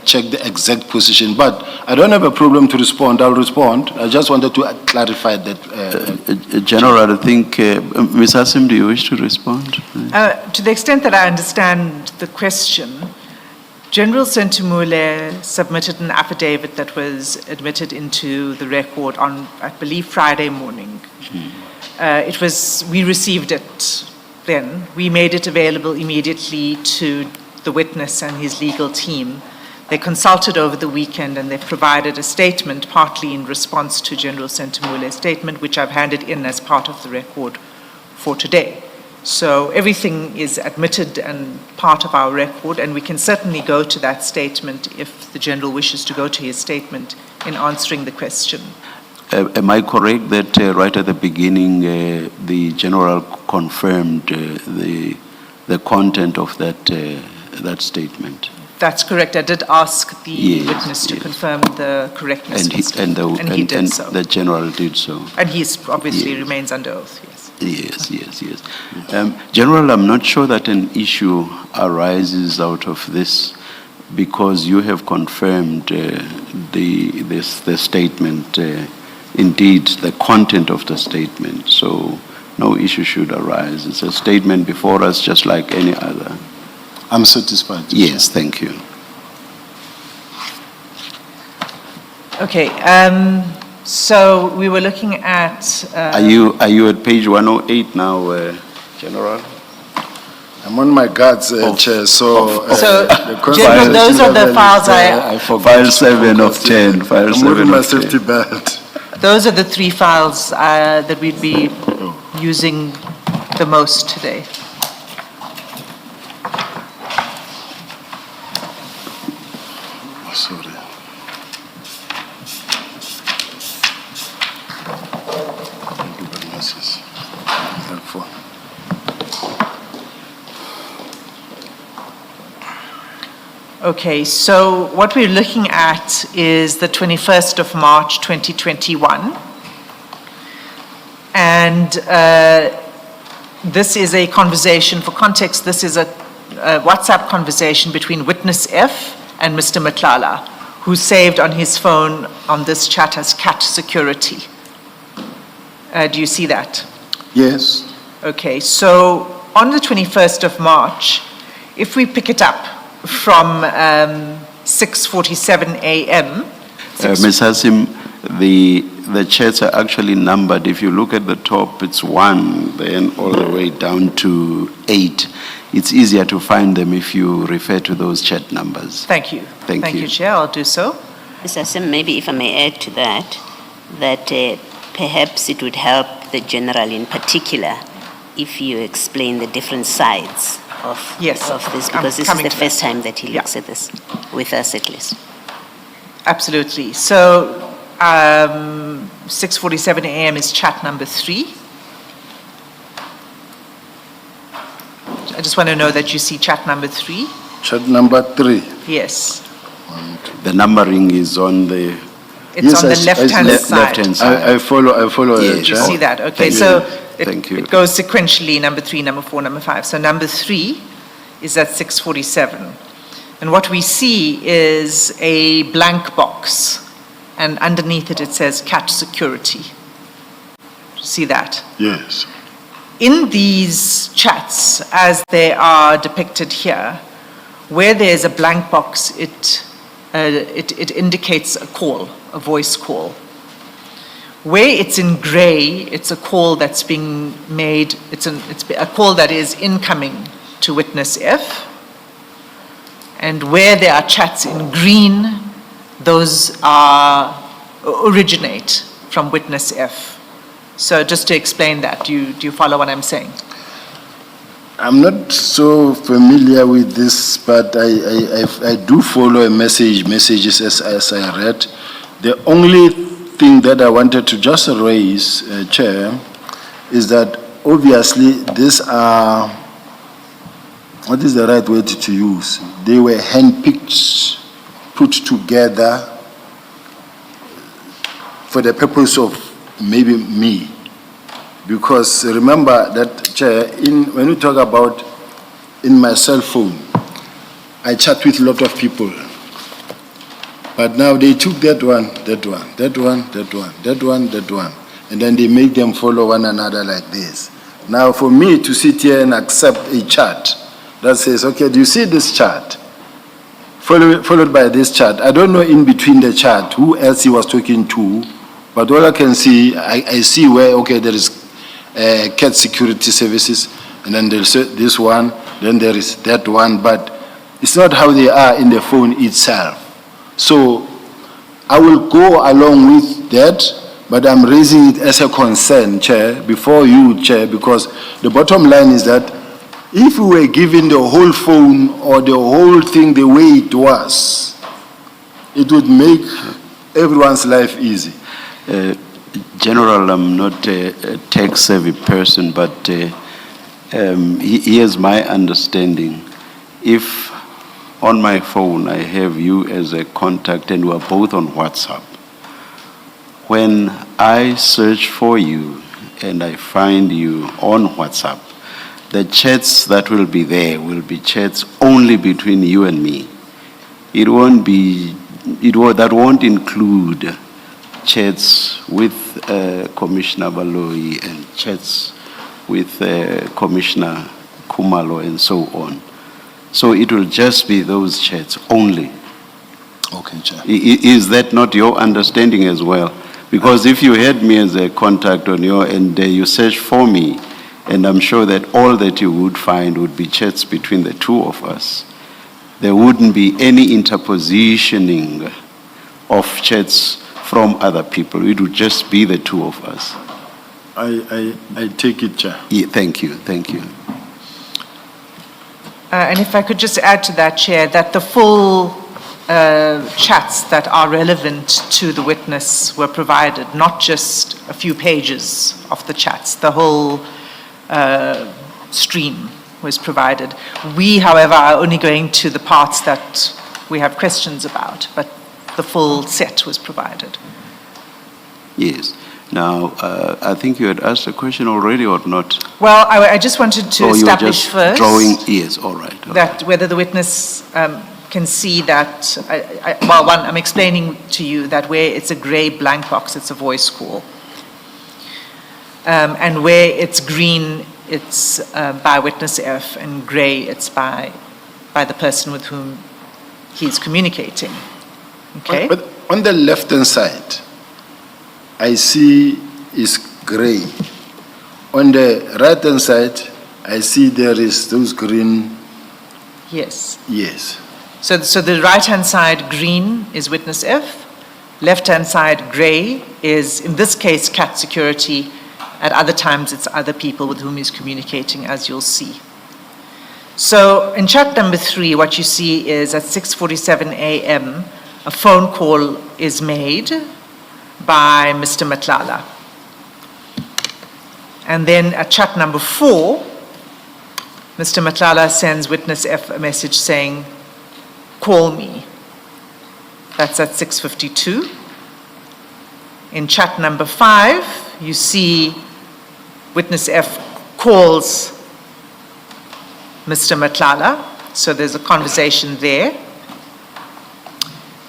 B: check the exact position, but I don't have a problem to respond. I'll respond. I just wanted to clarify that.
A: General, I think, Ms. Hassim, do you wish to respond?
C: To the extent that I understand the question, General Sentumule submitted an affidavit that was admitted into the record on, I believe, Friday morning. We received it then. We made it available immediately to the witness and his legal team. They consulted over the weekend and they provided a statement partly in response to General Sentumule's statement, which I've handed in as part of the record for today. So everything is admitted and part of our record, and we can certainly go to that statement if the General wishes to go to his statement in answering the question.
A: Am I correct that right at the beginning, the General confirmed the content of that statement?
C: That's correct. I did ask the
A: Yes,
C: witness to
A: yes.
C: confirm the correctness
A: And
C: of the statement, and he did so.
A: the General did so.
C: And he obviously
A: Yes.
C: remains under oath, yes.
A: Yes. General, I'm not sure that an issue arises out of this because you have confirmed the statement, indeed the content of the statement. So no issue should arise. It's a statement before us just like any other.
B: I'm satisfied.
A: Yes, thank you.
C: Okay, so we were looking at...
A: Are you at page 108 now, General?
B: I'm on my guards, Chair, so...
C: So,
B: the
C: General, those are the
B: conversation
C: files
B: I forgot.
A: File 7 of 10. File
B: I'm
A: 7
B: moving my
A: of 10.
B: safety belt.
C: Those are the three files that we'd be using the most today.
B: Oh, sorry. Thank you very much. It's helpful.
C: Okay, so what we're looking at is the 21st of March, 2021. And this is a conversation, for context, this is a WhatsApp conversation between witness F and Mr. Matlala, who saved on his phone on this chat as Cat Security. Do you see that?
B: Yes.
C: Okay, so on the 21st of March, if we pick it up from 6:47 a.m.
A: Ms. Hassim, the chats are actually numbered. If you look at the top, it's 1, then all the way down to 8. It's easier to find them if you refer to those chat numbers.
C: Thank you.
A: Thank you.
C: Chair, I'll do so.
F: Mr. Sim, maybe if I may add to that, perhaps it would help the General in particular if you explain the different sides of
C: Yes,
F: of this,
C: I'm
F: because this is
C: coming
F: the
C: to
F: first
C: that.
F: time that he looks at this, with us at least.
C: Absolutely. So 6:47 a.m. is chat number 3. I just want to know that you see chat number 3.
B: Chat number 3.
C: Yes.
A: The numbering is on the
C: It's on the left-hand side.
A: left-hand side.
B: I follow
A: Yes.
B: it.
C: You
B: Chair.
C: see that? Okay,
A: Thank
C: so
A: Thank you.
C: It goes sequentially, number 3, number 4, number 5. So number 3 is at 6:47. And what we see is a blank box, and underneath it, it says Cat Security. See that?
B: Yes.
C: In these chats, as they are depicted here, where there's a blank box, it indicates a call, a voice call. Where it's in gray, it's a call that's being made, it's a call that is incoming to witness F. And where there are chats in green, those originate from witness F. So just to explain that, do you follow what I'm saying?
B: I'm not so familiar with this, but I do follow messages as I read. The only thing that I wanted to just raise, Chair, is that obviously these are, what is the right word to use? They were handpicked, put together for the purpose of maybe me. Because remember that, Chair, when we talk about in my cell phone, I chat with a lot of people. But now they took that one, and then they make them follow one another like this. Now for me to sit here and accept a chat that says, okay, do you see this chat? Followed by this chat. I don't know in between the chat who else he was talking to, but all I can see, I see where, okay, there is Cat Security Services, and then there's this one, then there is that one, but it's not how they are in the phone itself. So I will go along with that, but I'm raising it as a concern, Chair, before you, Chair, because the bottom line is that if we were given the whole phone or the whole thing the way it was, it would make everyone's life easy.
A: General, I'm not a tech-savvy person, but here's my understanding. If on my phone I have you as a contact and we're both on WhatsApp, when I search for you and I find you on WhatsApp, the chats that will be there will be chats only between you and me. That won't include chats with Commissioner Baloyi and chats with Commissioner Kumalo and so on. So it will just be those chats only.
B: Okay, Chair.
A: Is that not your understanding as well? Because if you had me as a contact on your end, you search for me, and I'm sure that all that you would find would be chats between the two of us. There wouldn't be any interpositioning of chats from other people. It would just be the two of us.
B: I take it, Chair.
A: Yeah, thank you.
C: And if I could just add to that, Chair, that the full chats that are relevant to the witness were provided, not just a few pages of the chats. The whole stream was provided. We, however, are only going to the parts that we have questions about, but the full set was provided.
A: Yes. Now, I think you had asked a question already or not?
C: Well, I just wanted to establish first
A: Yes, all right.
C: that whether the witness can see that, well, one, I'm explaining to you that where it's a gray blank box, it's a voice call. And where it's green, it's by witness F, and gray, it's by the person with whom he's communicating. Okay?
B: But on the left-hand side, I see is gray. On the right-hand side, I see there is those green.
C: Yes.
B: Yes.
C: So the right-hand side, green, is witness F. Left-hand side, gray, is, in this case, Cat Security. At other times, it's other people with whom he's communicating, as you'll see. So in chat number 3, what you see is at 6:47 a.m., a phone call is made by Mr. Matlala. And then at chat number 4, Mr. Matlala sends witness F a message saying, call me. That's at 6:52. In chat number 5, you see witness F calls Mr. Matlala, so there's a conversation there.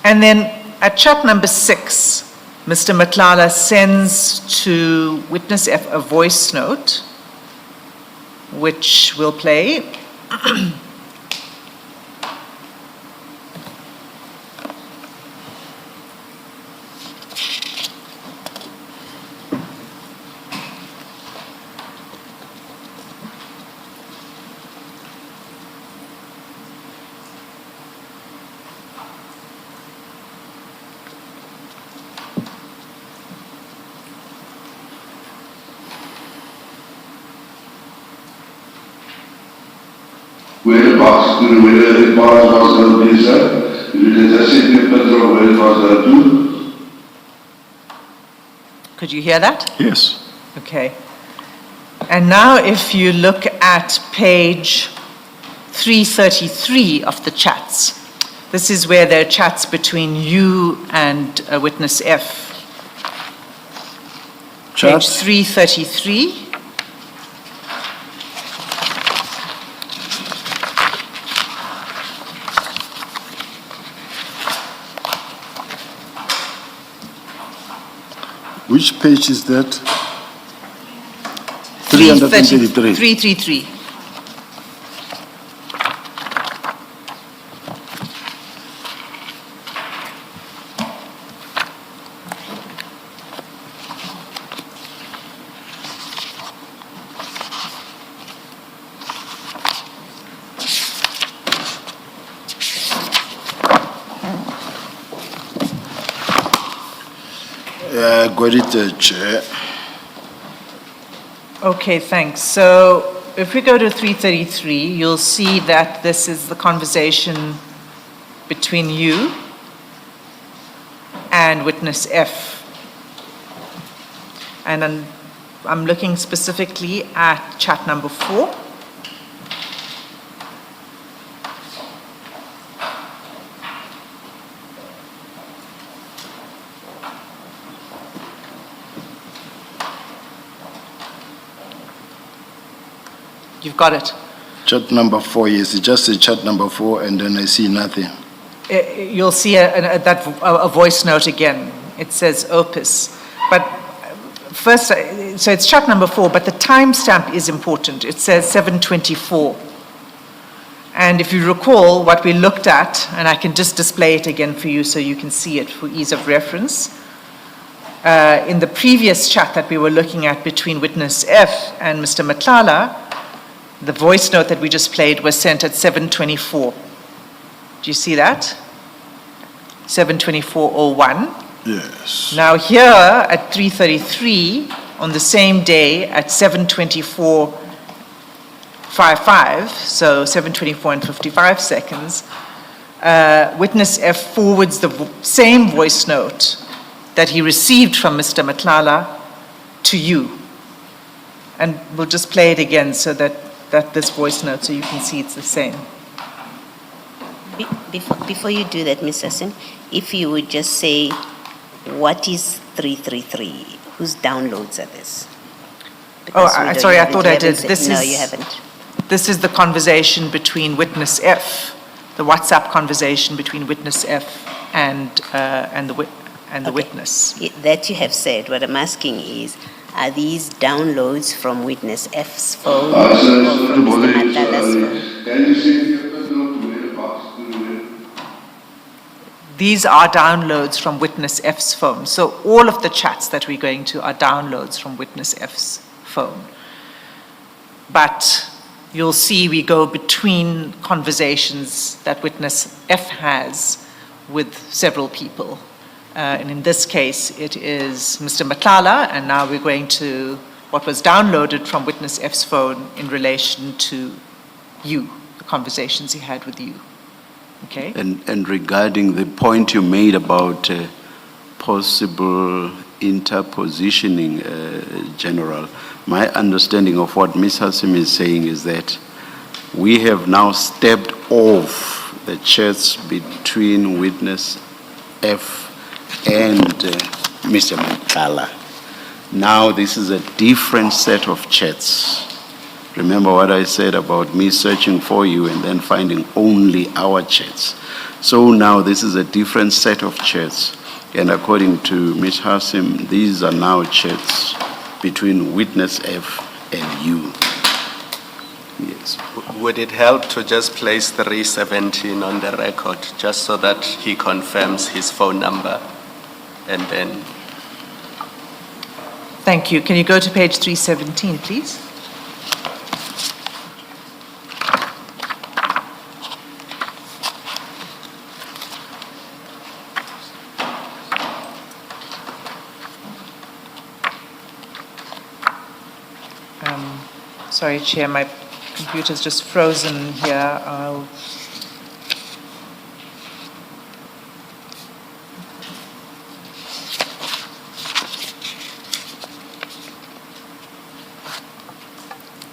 C: And then at chat number 6, Mr. Matlala sends to witness F a voice note, which we'll play.
G: Where box to where the box was going to be, sir. You can just see the picture of where it was going to.
C: Could you hear that?
B: Yes.
C: Okay. And now if you look at page 333 of the chats, this is where there are chats between you and witness F.
B: Chats?
C: Page 333.
B: Which page is that?
C: 333.
B: 333.
C: 333.
B: Got it, Chair.
C: Okay, thanks. So if we go to 333, you'll see that this is the conversation between you and witness F. And I'm looking specifically at chat number 4. You've got it.
B: Chat number 4, yes, it just says chat number 4 and then I see nothing.
C: You'll see a voice note again. It says Opus. But first, so it's chat number 4, but the timestamp is important. It says 7:24. And if you recall what we looked at, and I can just display it again for you so you can see it for ease of reference. In the previous chat that we were looking at between witness F and Mr. Matlala, the voice note that we just played was sent at 7:24. Do you see that? 7:24:01.
B: Yes.
C: Now here at 3:33 on the same day at 7:24:55, so 7:24 and 55 seconds, witness F forwards the same voice note that he received from Mr. Matlala to you. And we'll just play it again so that this voice note, so you can see it's the same.
F: Before you do that, Ms. Hassan, if you would just say, what is 333? Whose downloads are this? Because we don't-
C: Sorry, I
F: you
C: thought I did.
F: haven't- No, you haven't.
C: This is the conversation between witness F, the WhatsApp conversation between witness F and the
F: Okay.
C: witness.
F: That you have said. What I'm asking is, are these downloads from witness F's phone or
G: Sir, it's
F: from
G: not
F: Mr.
G: to
F: Matlala's phone?
G: Can you see the picture of where the box to where?
C: These are downloads from witness F's phone. So all of the chats that we're going to are downloads from witness F's phone. But you'll see we go between conversations that witness F has with several people. And in this case, it is Mr. Matlala, and now we're going to what was downloaded from witness F's phone in relation to you, the conversations he had with you. Okay?
A: And regarding the point you made about possible interpositioning, General, my understanding of what Ms. Hassim is saying is that we have now stepped off the chats between witness F and Mr. Matlala. Now this is a different set of chats. Remember what I said about me searching for you and then finding only our chats. So now this is a different set of chats. And according to Ms. Hassim, these are now chats between witness F and you. Yes.
E: Would it help to just place 317 on the record, just so that he confirms his phone number? And then,
C: Thank you. Can you go to page 317, please? Sorry, Chair, my computer's just frozen here.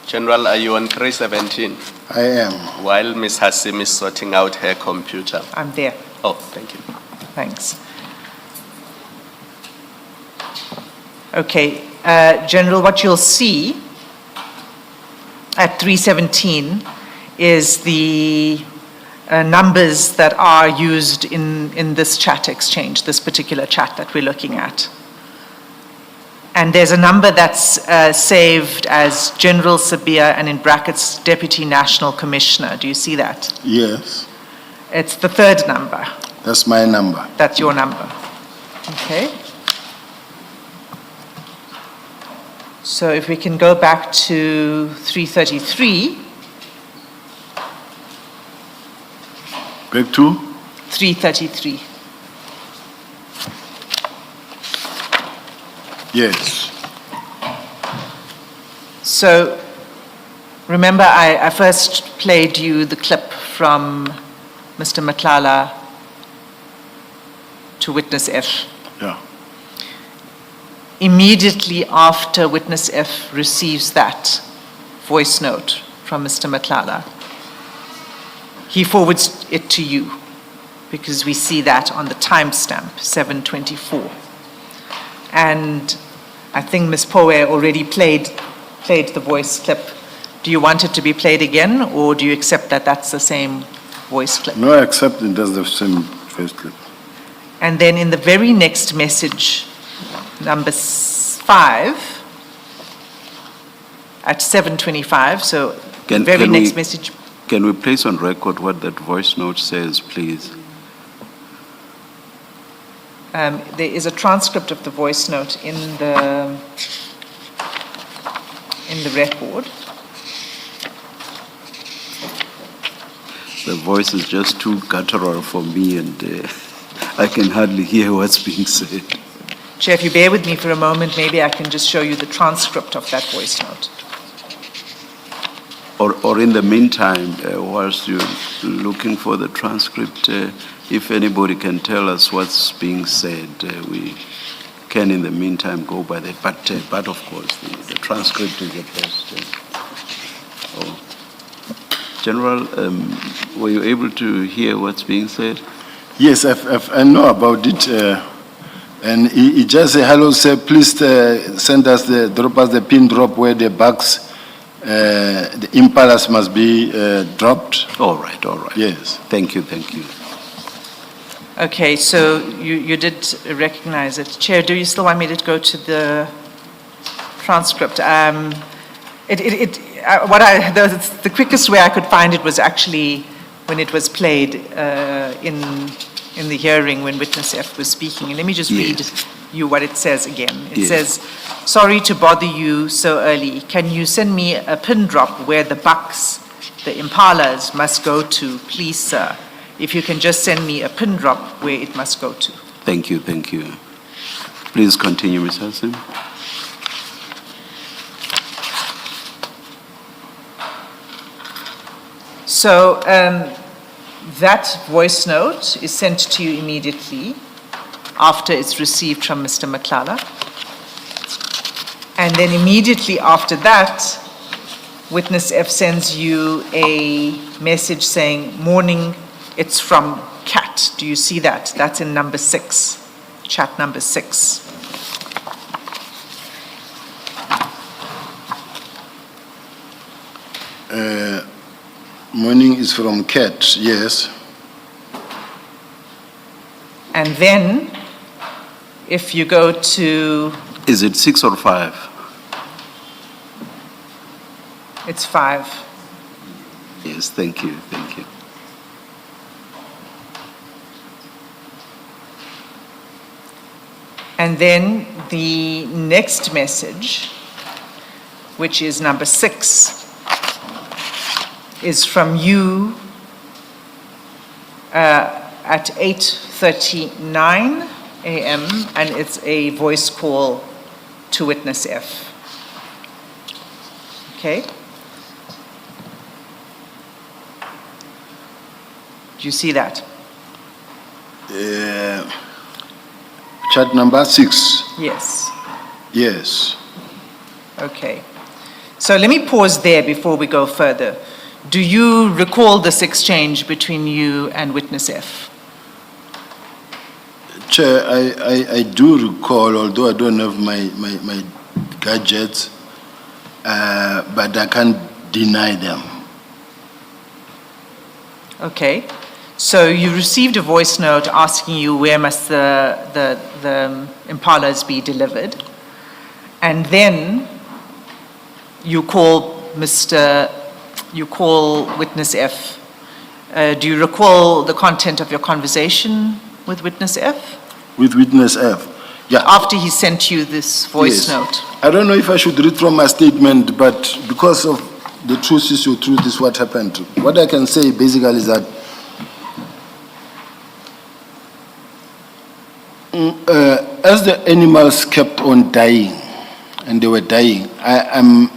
E: General, are you on 317?
B: I am.
E: While Ms. Hassim is sorting out her computer.
C: I'm there.
E: Oh, thank you.
C: Thanks. Okay, General, what you'll see at 317 is the numbers that are used in this chat exchange, this particular chat that we're looking at. And there's a number that's saved as General Sibiya and in brackets Deputy National Commissioner. Do you see that?
B: Yes,
C: It's the third number.
B: that's my number.
C: That's your number. Okay. So if we can go back to 333,
B: Back to?
C: 333.
B: Yes.
C: So remember I first played you the clip from Mr. Matlala to witness F.
B: Yeah.
C: Immediately after witness F receives that voice note from Mr. Matlala, he forwards it to you because we see that on the timestamp, 7:24. And I think Ms. Poe already played the voice clip. Do you want it to be played again, or do you accept that that's the same voice clip?
B: No, I accept it, that's the same first clip.
C: And then in the very next message, number 5, at 7:25, so the very next message.
A: Can we place on record what that voice note says, please?
C: There is a transcript of the voice note in the record.
A: The voice is just too guttural for me, and I can hardly hear what's being said.
C: Chair, if you bear with me for a moment, maybe I can just show you the transcript of that voice note.
A: Or in the meantime, whilst you're looking for the transcript, if anybody can tell us what's being said, we can in the meantime go by that. But of course, the transcript is the best. General, were you able to hear what's being said?
B: Yes, I know about it. And he just said, hello, sir, please send us drop us the pin drop where the bugs, the impalas must be dropped.
A: All right.
B: Yes.
A: Thank you.
C: Okay, so you did recognize it. Chair, do you still want me to go to the transcript? The quickest way I could find it was actually when it was played in the hearing when witness F was speaking. And let me just read you what it says again. It says, sorry to bother you so early. Can you send me a pin drop where the bucks, the impalas, must go to, please, sir? If you can just send me a pin drop where it must go to.
A: Thank you. Please continue, Ms. Hassim.
C: So that voice note is sent to you immediately after it's received from Mr. Matlala. And then immediately after that, witness F sends you a message saying, morning, it's from Cat. Do you see that? That's in number 6, chat number 6.
B: Morning is from Cat, yes.
C: And then, if you go to,
A: Is it 6 or 5?
C: it's 5.
A: Yes, thank you, thank you.
C: And then the next message, which is number 6, is from you at 8:39 a.m., and it's a voice call to witness F. Okay? Do you see that?
B: Chat number 6,
C: Yes.
B: yes.
C: Okay. So let me pause there before we go further. Do you recall this exchange between you and witness F?
B: Chair, I do recall, although I don't have my gadgets, but I can't deny them.
C: Okay. So you received a voice note asking you where must the impalas be delivered. And then you call witness F. Do you recall the content of your conversation with witness F?
B: With witness F, yeah.
C: After he sent you this voice
B: Yes.
C: note?
B: I don't know if I should read from my statement, but because of the truth is your truth is what happened. What I can say basically is that as the animals kept on dying, and they were dying, I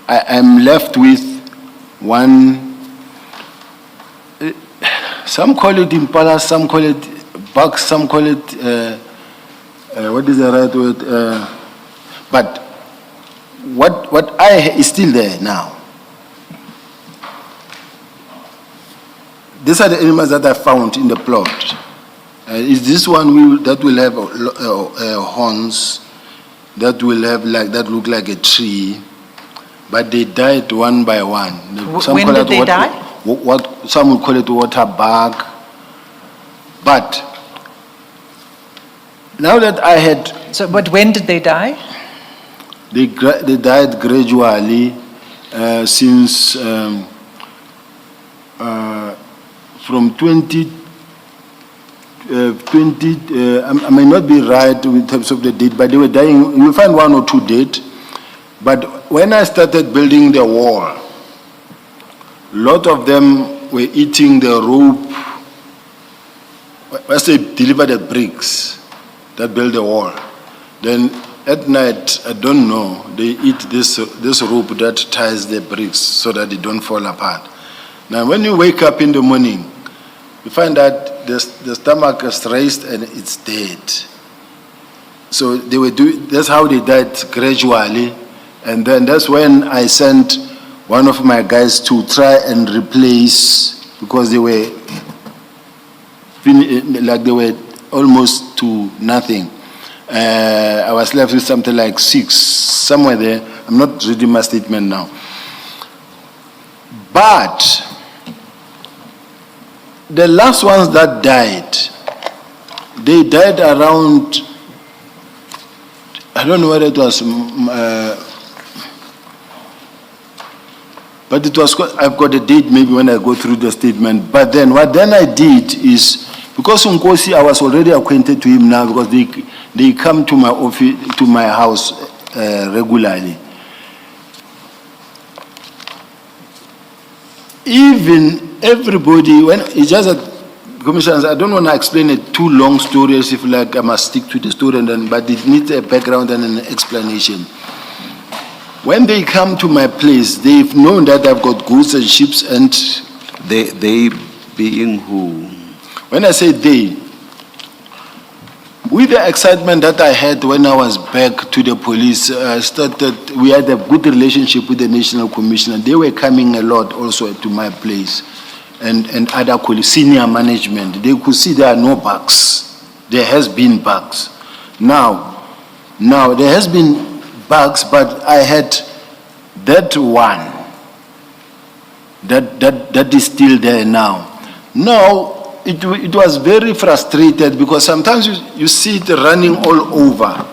B: am left with one, some call it impala, some call it buck, some call it, what is the right word? But what is still there now. These are the animals that I found in the plot. Is this one that will have horns, that will have that look like a tree, but they died one by one.
C: When did they die?
B: Some will call it water bug. But now that I had,
C: So, but when did they die?
B: they died gradually since from 20. I may not be right in terms of the date, but they were dying. You will find 1 or 2 dead. But when I started building the wall, a lot of them were eating the rope. As they deliver the bricks that build the wall, then at night, I don't know, they eat this rope that ties the bricks so that they don't fall apart. Now, when you wake up in the morning, you find that the stomach is raised and it's dead. So they were that's how they died gradually. And then that's when I sent one of my guys to try and replace, because they were like they were almost to nothing. I was left with something like 6, somewhere there. I'm not reading my statement now. But the last ones that died, they died around, I don't know whether it was, but it was, I've got a date maybe when I go through the statement. But then what then I did is, because Nkosi, I was already acquainted to him now, because they come to my office, to my house regularly. Even everybody, when it's just that, commissioners, I don't want to explain a too long story as if like I must stick to the story, but it needs a background and an explanation. When they come to my place, they've known that I've got goats and sheep, and
A: They being who?
B: when I say they, with the excitement that I had when I was back to the police, we had a good relationship with the National Commission, and they were coming a lot also to my place, and other colleagues, senior management. They could see there are no bugs. There has been bugs. Now there has been bugs, but I had that one that is still there now. Now, it was very frustrated because sometimes you see it running all over,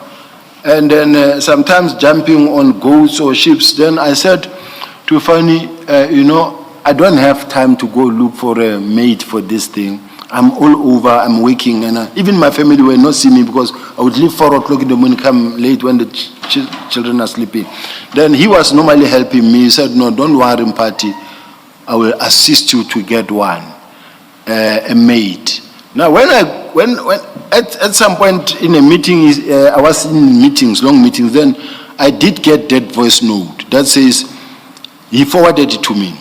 B: and then sometimes jumping on goats or sheep. Then I said to Fanny, I don't have time to go look for a mate for this thing. I'm all over, I'm working, and even my family will not see me because I would leave 4 o'clock in the morning, come late when the children are sleeping. Then he was normally helping me. He said, no, don't worry, Mpati, I will assist you to get one, a mate. Now, when at some point in a meeting, I was in meetings, long meetings, then I did get that voice note that says, he forwarded it to me.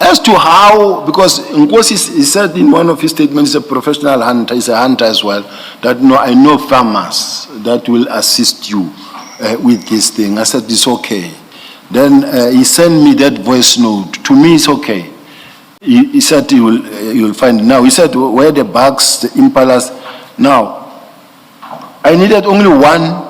B: As to how, because Nkosi, he said in one of his statements, he's a professional hunter, he's a hunter as well, that no, I know farmers that will assist you with this thing. I said, it's okay. Then he sent me that voice note. To me, it's okay. He said he will find it. Now, he said, where the bucks, the impalas. Now, I needed only one,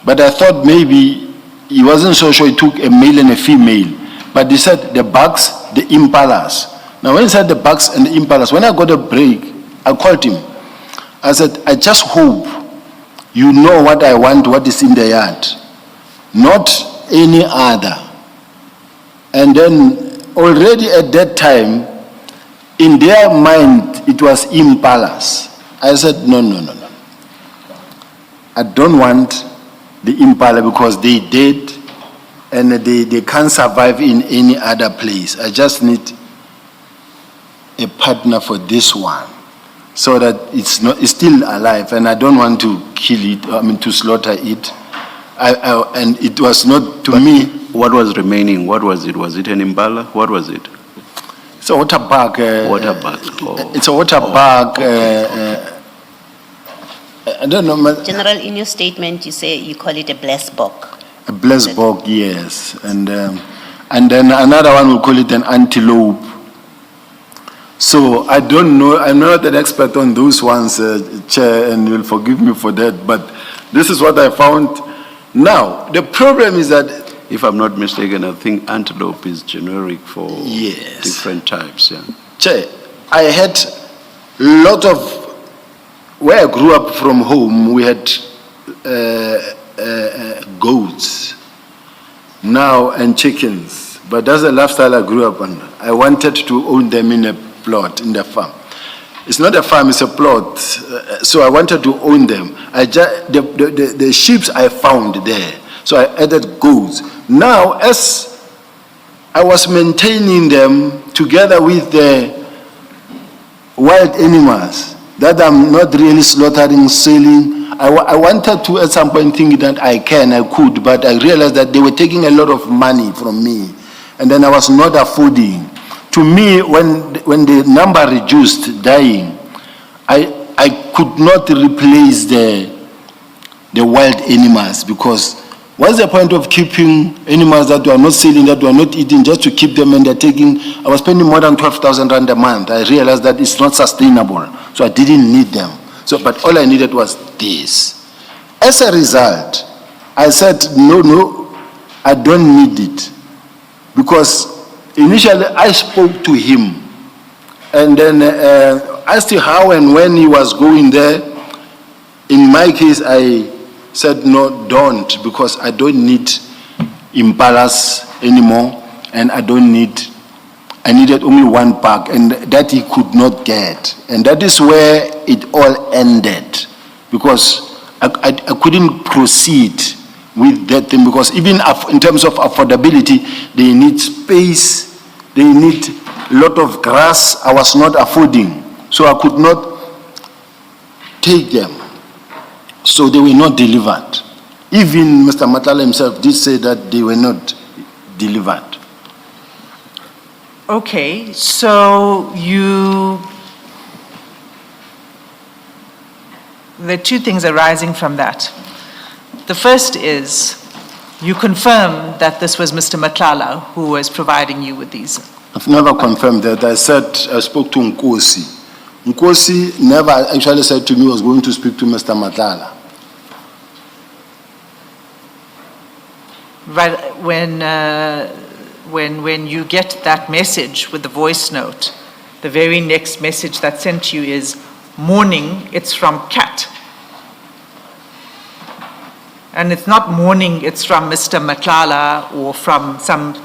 B: but I thought maybe he wasn't so sure he took a male and a female. But he said the bucks, the impalas. Now, when he said the bucks and the impalas, when I got a break, I called him. I said, I just hope you know what I want, what is in the yard, not any other. And then already at that time, in their mind, it was impalas. I said, no. I don't want the impala because they did, and they can't survive in any other place. I just need a partner for this one, so that it's still alive, and I don't want to kill it, to slaughter it. And it was not to me.
A: What was remaining? What was it? Was it an impala? What was it?
B: It's a water bug. It's a water bug. I don't know.
F: General, in your statement, you say you call it a blessed bok.
B: A blessed bog, yes, and then another one will call it an antelope. So I don't know. I'm not an expert on those ones, Chair, and you'll forgive me for that. But this is what I found. Now the problem is that,
A: if I'm not mistaken, I think antelope is generic for
B: yes,
A: different types. Yeah.
B: Chair, I had a lot of, where I grew up from home, we had goats now and chickens, but that's the lifestyle I grew up on. I wanted to own them in a plot, in the farm. It's not a farm, it's a plot, so I wanted to own them. The sheep I found there, so I added goats. Now, as I was maintaining them together with the wild animals that I'm not really slaughtering, selling, I wanted to at some point think that I could, but I realized that they were taking a lot of money from me, and then I was not affording. To me, when the number reduced, dying, I could not replace the wild animals, because what's the point of keeping animals that you are not selling, that you are not eating, just to keep them, and they're taking, I was spending more than 12,000 rand a month. I realized that it's not sustainable, so I didn't need them. So, but all I needed was this. As a result, I said, no, I don't need it. Because initially I spoke to him, and then asked him how and when he was going there. In my case, I said, no, don't, because I don't need impalas anymore, and I needed only one pack, and that he could not get. And that is where it all ended, because I couldn't proceed with that thing, because even in terms of affordability, they need space, they need a lot of grass. I was not affording, so I could not take them. So they were not delivered. Even Mr. Matlala himself did say that they were not delivered.
C: Okay, so there are two things arising from that. The first is, you confirm that this was Mr. Matlala who was providing you with these.
B: I've never confirmed that. I spoke to Nkosi. Nkosi never actually said to me he was going to speak to Mr. Matlala.
C: Right, when when you get that message with the voice note, the very next message that's sent to you is, morning, it's from Cat. And it's not morning, it's from Mr. Matlala or from some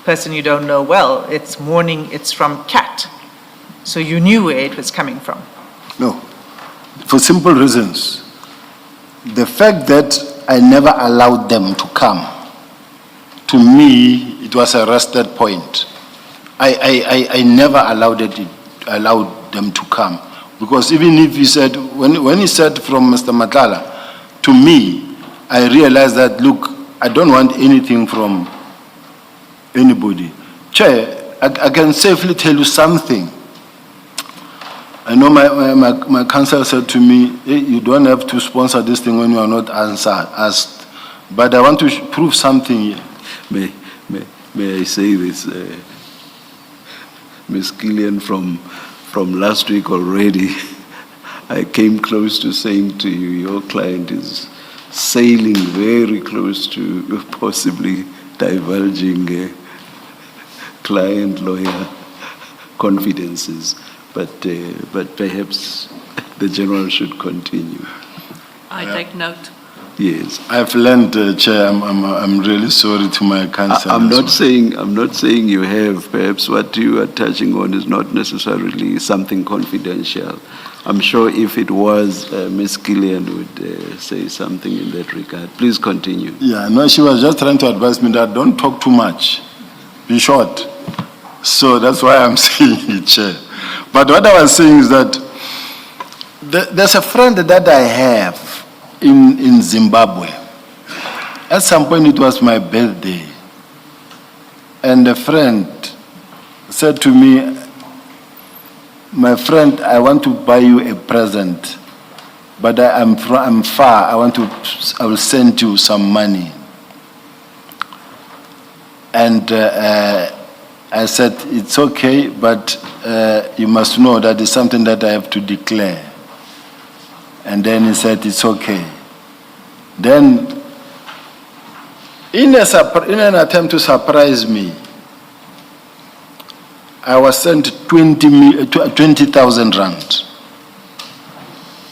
C: person you don't know well. It's morning, it's from Cat. So you knew where it was coming from.
B: No, for simple reasons. The fact that I never allowed them to come, to me, it was a rested point. I never allowed them to come. Because even if he said, when he said from Mr. Matlala, to me, I realized that, look, I don't want anything from anybody. Chair, I can safely tell you something. I know my counsel said to me, hey, you don't have to sponsor this thing when you are not asked. But I want to prove something here.
A: May I say this? Ms. Gillian, from last week already, I came close to saying to you, your client is sailing very close to possibly divulging client-lawyer confidences. But perhaps the general should continue.
D: I take note.
A: Yes.
B: I've learned, Chair. I'm really sorry to my counsel.
A: I'm not saying you have. Perhaps what you are touching on is not necessarily something confidential. I'm sure if it was, Ms. Gillian would say something in that regard. Please continue.
B: Yeah, no, she was just trying to advise me that don't talk too much. Be short. So that's why I'm saying it, Chair. But what I was saying is that there's a friend that I have in Zimbabwe. At some point it was my birthday. And a friend said to me, my friend, I want to buy you a present, but I'm far. I will send you some money. And I said, it's okay, but you must know that it's something that I have to declare. And then he said, it's okay. Then, in an attempt to surprise me, I was sent 20,000 rand.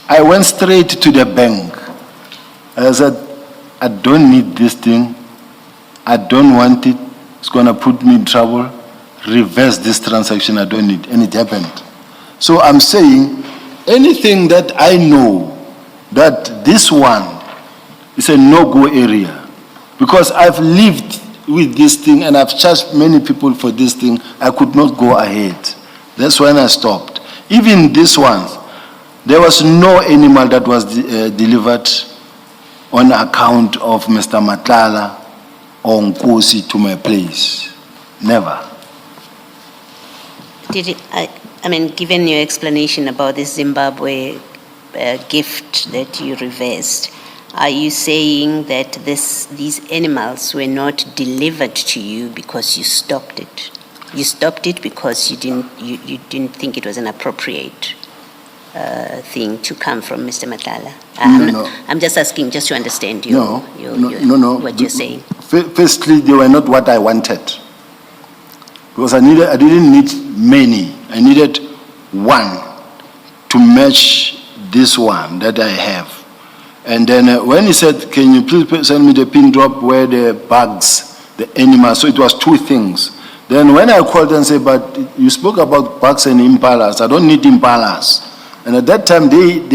B: I went straight to the bank. I said, I don't need this thing. I don't want it. It's going to put me in trouble. Reverse this transaction. I don't need. And it happened. So I'm saying, anything that I know that this one is a no-go area, because I've lived with this thing and I've charged many people for this thing, I could not go ahead. That's when I stopped. Even this one, there was no animal that was delivered on account of Mr. Matlala or Nkosi to my place. Never.
F: I mean, given your explanation about this Zimbabwe gift that you reversed, are you saying that these animals were not delivered to you because you stopped it? You stopped it because you didn't think it was an appropriate thing to come from Mr. Matlala?
B: No.
F: I'm just asking, just to understand
B: No.
F: what you're saying.
B: Firstly, they were not what I wanted. Because I didn't need many. I needed one to match this one that I have. And then when he said, can you please send me the pin drop where the bugs, the animals, so it was two things. Then when I called and said, but you spoke about bugs and impalas, I don't need impalas. And at that time, they've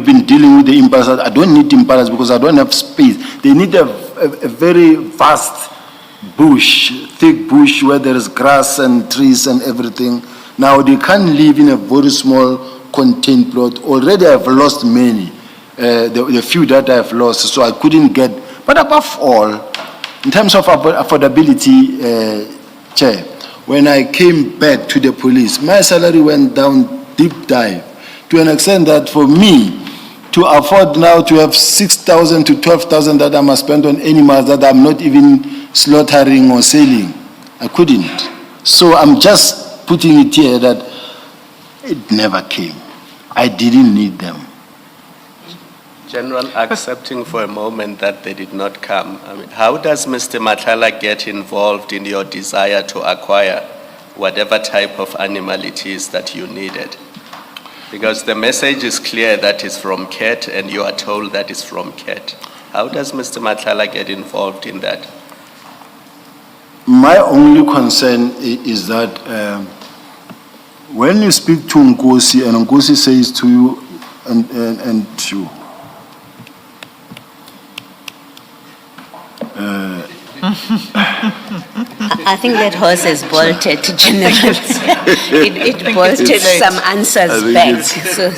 B: been dealing with the impalas. I don't need impalas because I don't have space. They need a very vast bush, thick bush where there is grass and trees and everything. Now they can't live in a very small contained plot. Already I've lost many, the few that I've lost, so I couldn't get. But above all, in terms of affordability, Chair, when I came back to the police, my salary went down deep dive to an extent that for me to afford now to have 6,000 to 12,000 that I must spend on animals that I'm not even slaughtering or selling, I couldn't. So I'm just putting it here that it never came. I didn't need them.
E: General, accepting for a moment that they did not come, I mean, how does Mr. Matlala get involved in your desire to acquire whatever type of animal it is that you needed? Because the message is clear that it's from Cat and you are told that it's from Cat. How does Mr. Matlala get involved in that?
B: My only concern is that when you speak to Nkosi and Nkosi says to you and to you,
F: I think that horse has bolted, General. It bolted some answers back. So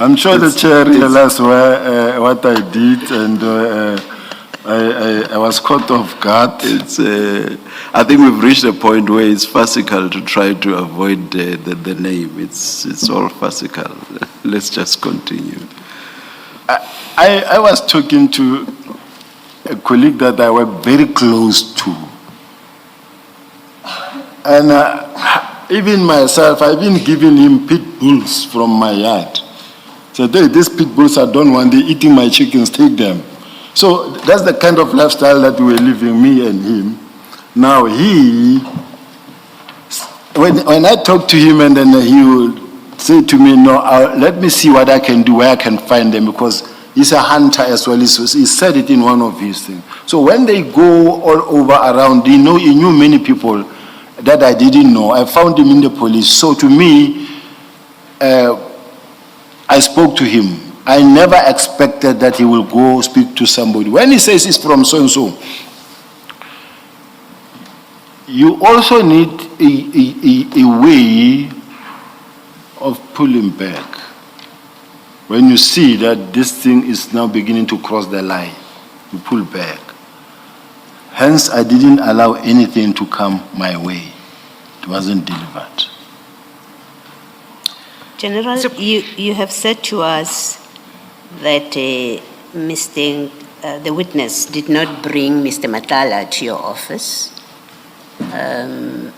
B: I'm sure the chair realized what I did, and I was caught off guard.
A: I think we've reached a point where it's farcical to try to avoid the name. It's all farcical. Let's just continue.
B: I was talking to a colleague that I work very close to. And even myself, I've been giving him pit bulls from my yard. So these pit bulls, I don't want, they're eating my chickens, take them. So that's the kind of lifestyle that we're living, me and him. Now when I talk to him and then he will say to me, no, let me see what I can do, where I can find them, because he's a hunter as well. He said it in one of his things. So when they go all over around, he knew many people that I didn't know. I found him in the police. So to me, I spoke to him. I never expected that he will go speak to somebody. When he says he's from so-and-so, you also need a way of pulling back. When you see that this thing is now beginning to cross the line, you pull back. Hence, I didn't allow anything to come my way. It wasn't delivered.
F: General, you have said to us that the witness did not bring Mr. Matlala to your office. And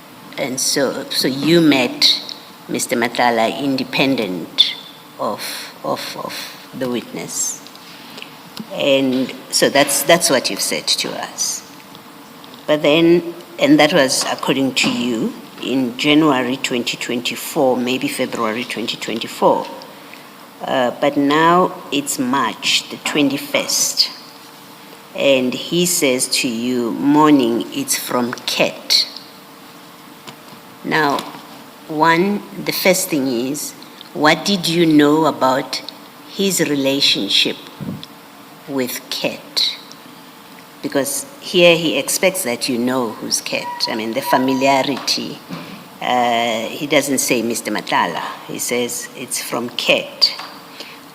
F: so you met Mr. Matlala independent of the witness. And so that's what you've said to us. But then, and that was according to you, in January 2024, maybe February 2024. But now it's March the 21st. And he says to you, morning, it's from Cat. Now, the first thing is, what did you know about his relationship with Cat? Because here he expects that you know who's Cat. I mean, the familiarity. He doesn't say Mr. Matlala. He says it's from Cat.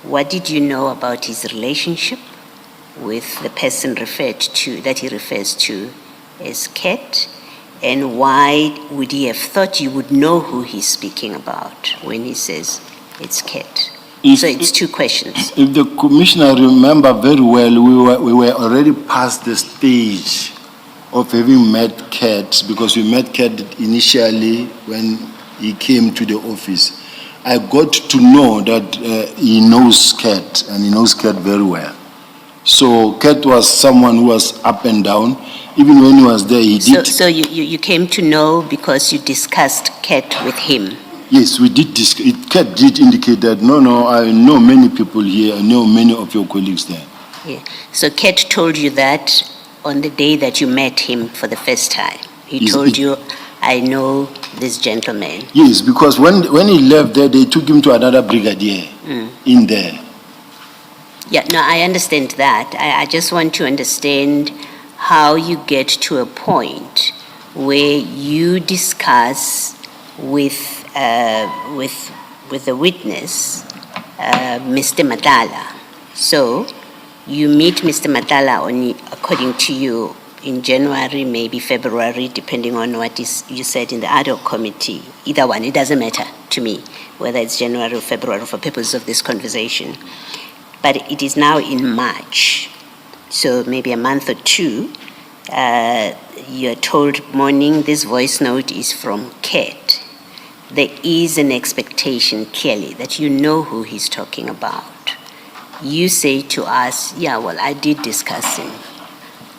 F: What did you know about his relationship with the person that he refers to as Cat? And why would he have thought you would know who he's speaking about when he says it's Cat? So it's two questions.
B: If the commissioner remember very well, we were already past the stage of having met Cat, because we met Cat initially when he came to the office. I got to know that he knows Cat, and he knows Cat very well. So Cat was someone who was up and down. Even when he was there, he did.
F: So you came to know because you discussed Cat with him?
B: Yes, we did. Cat did indicate that, no, I know many people here, I know many of your colleagues there.
F: Yeah. So Cat told you that on the day that you met him for the first time? He told you, I know this gentleman?
B: Yes, because when he left there, they took him to another brigadier in there.
F: Yeah, no, I understand that. I just want to understand how you get to a point where you discuss with the witness, Mr. Matlala. So you meet Mr. Matlala according to you, in January, maybe February, depending on what you said in the ad hoc committee. Either one, it doesn't matter to me, whether it's January or February for purposes of this conversation. But it is now in March, so maybe a month or two, you're told, morning, this voice note is from Cat. There is an expectation, clearly, that you know who he's talking about. you say to us, yeah, well, I did discuss him.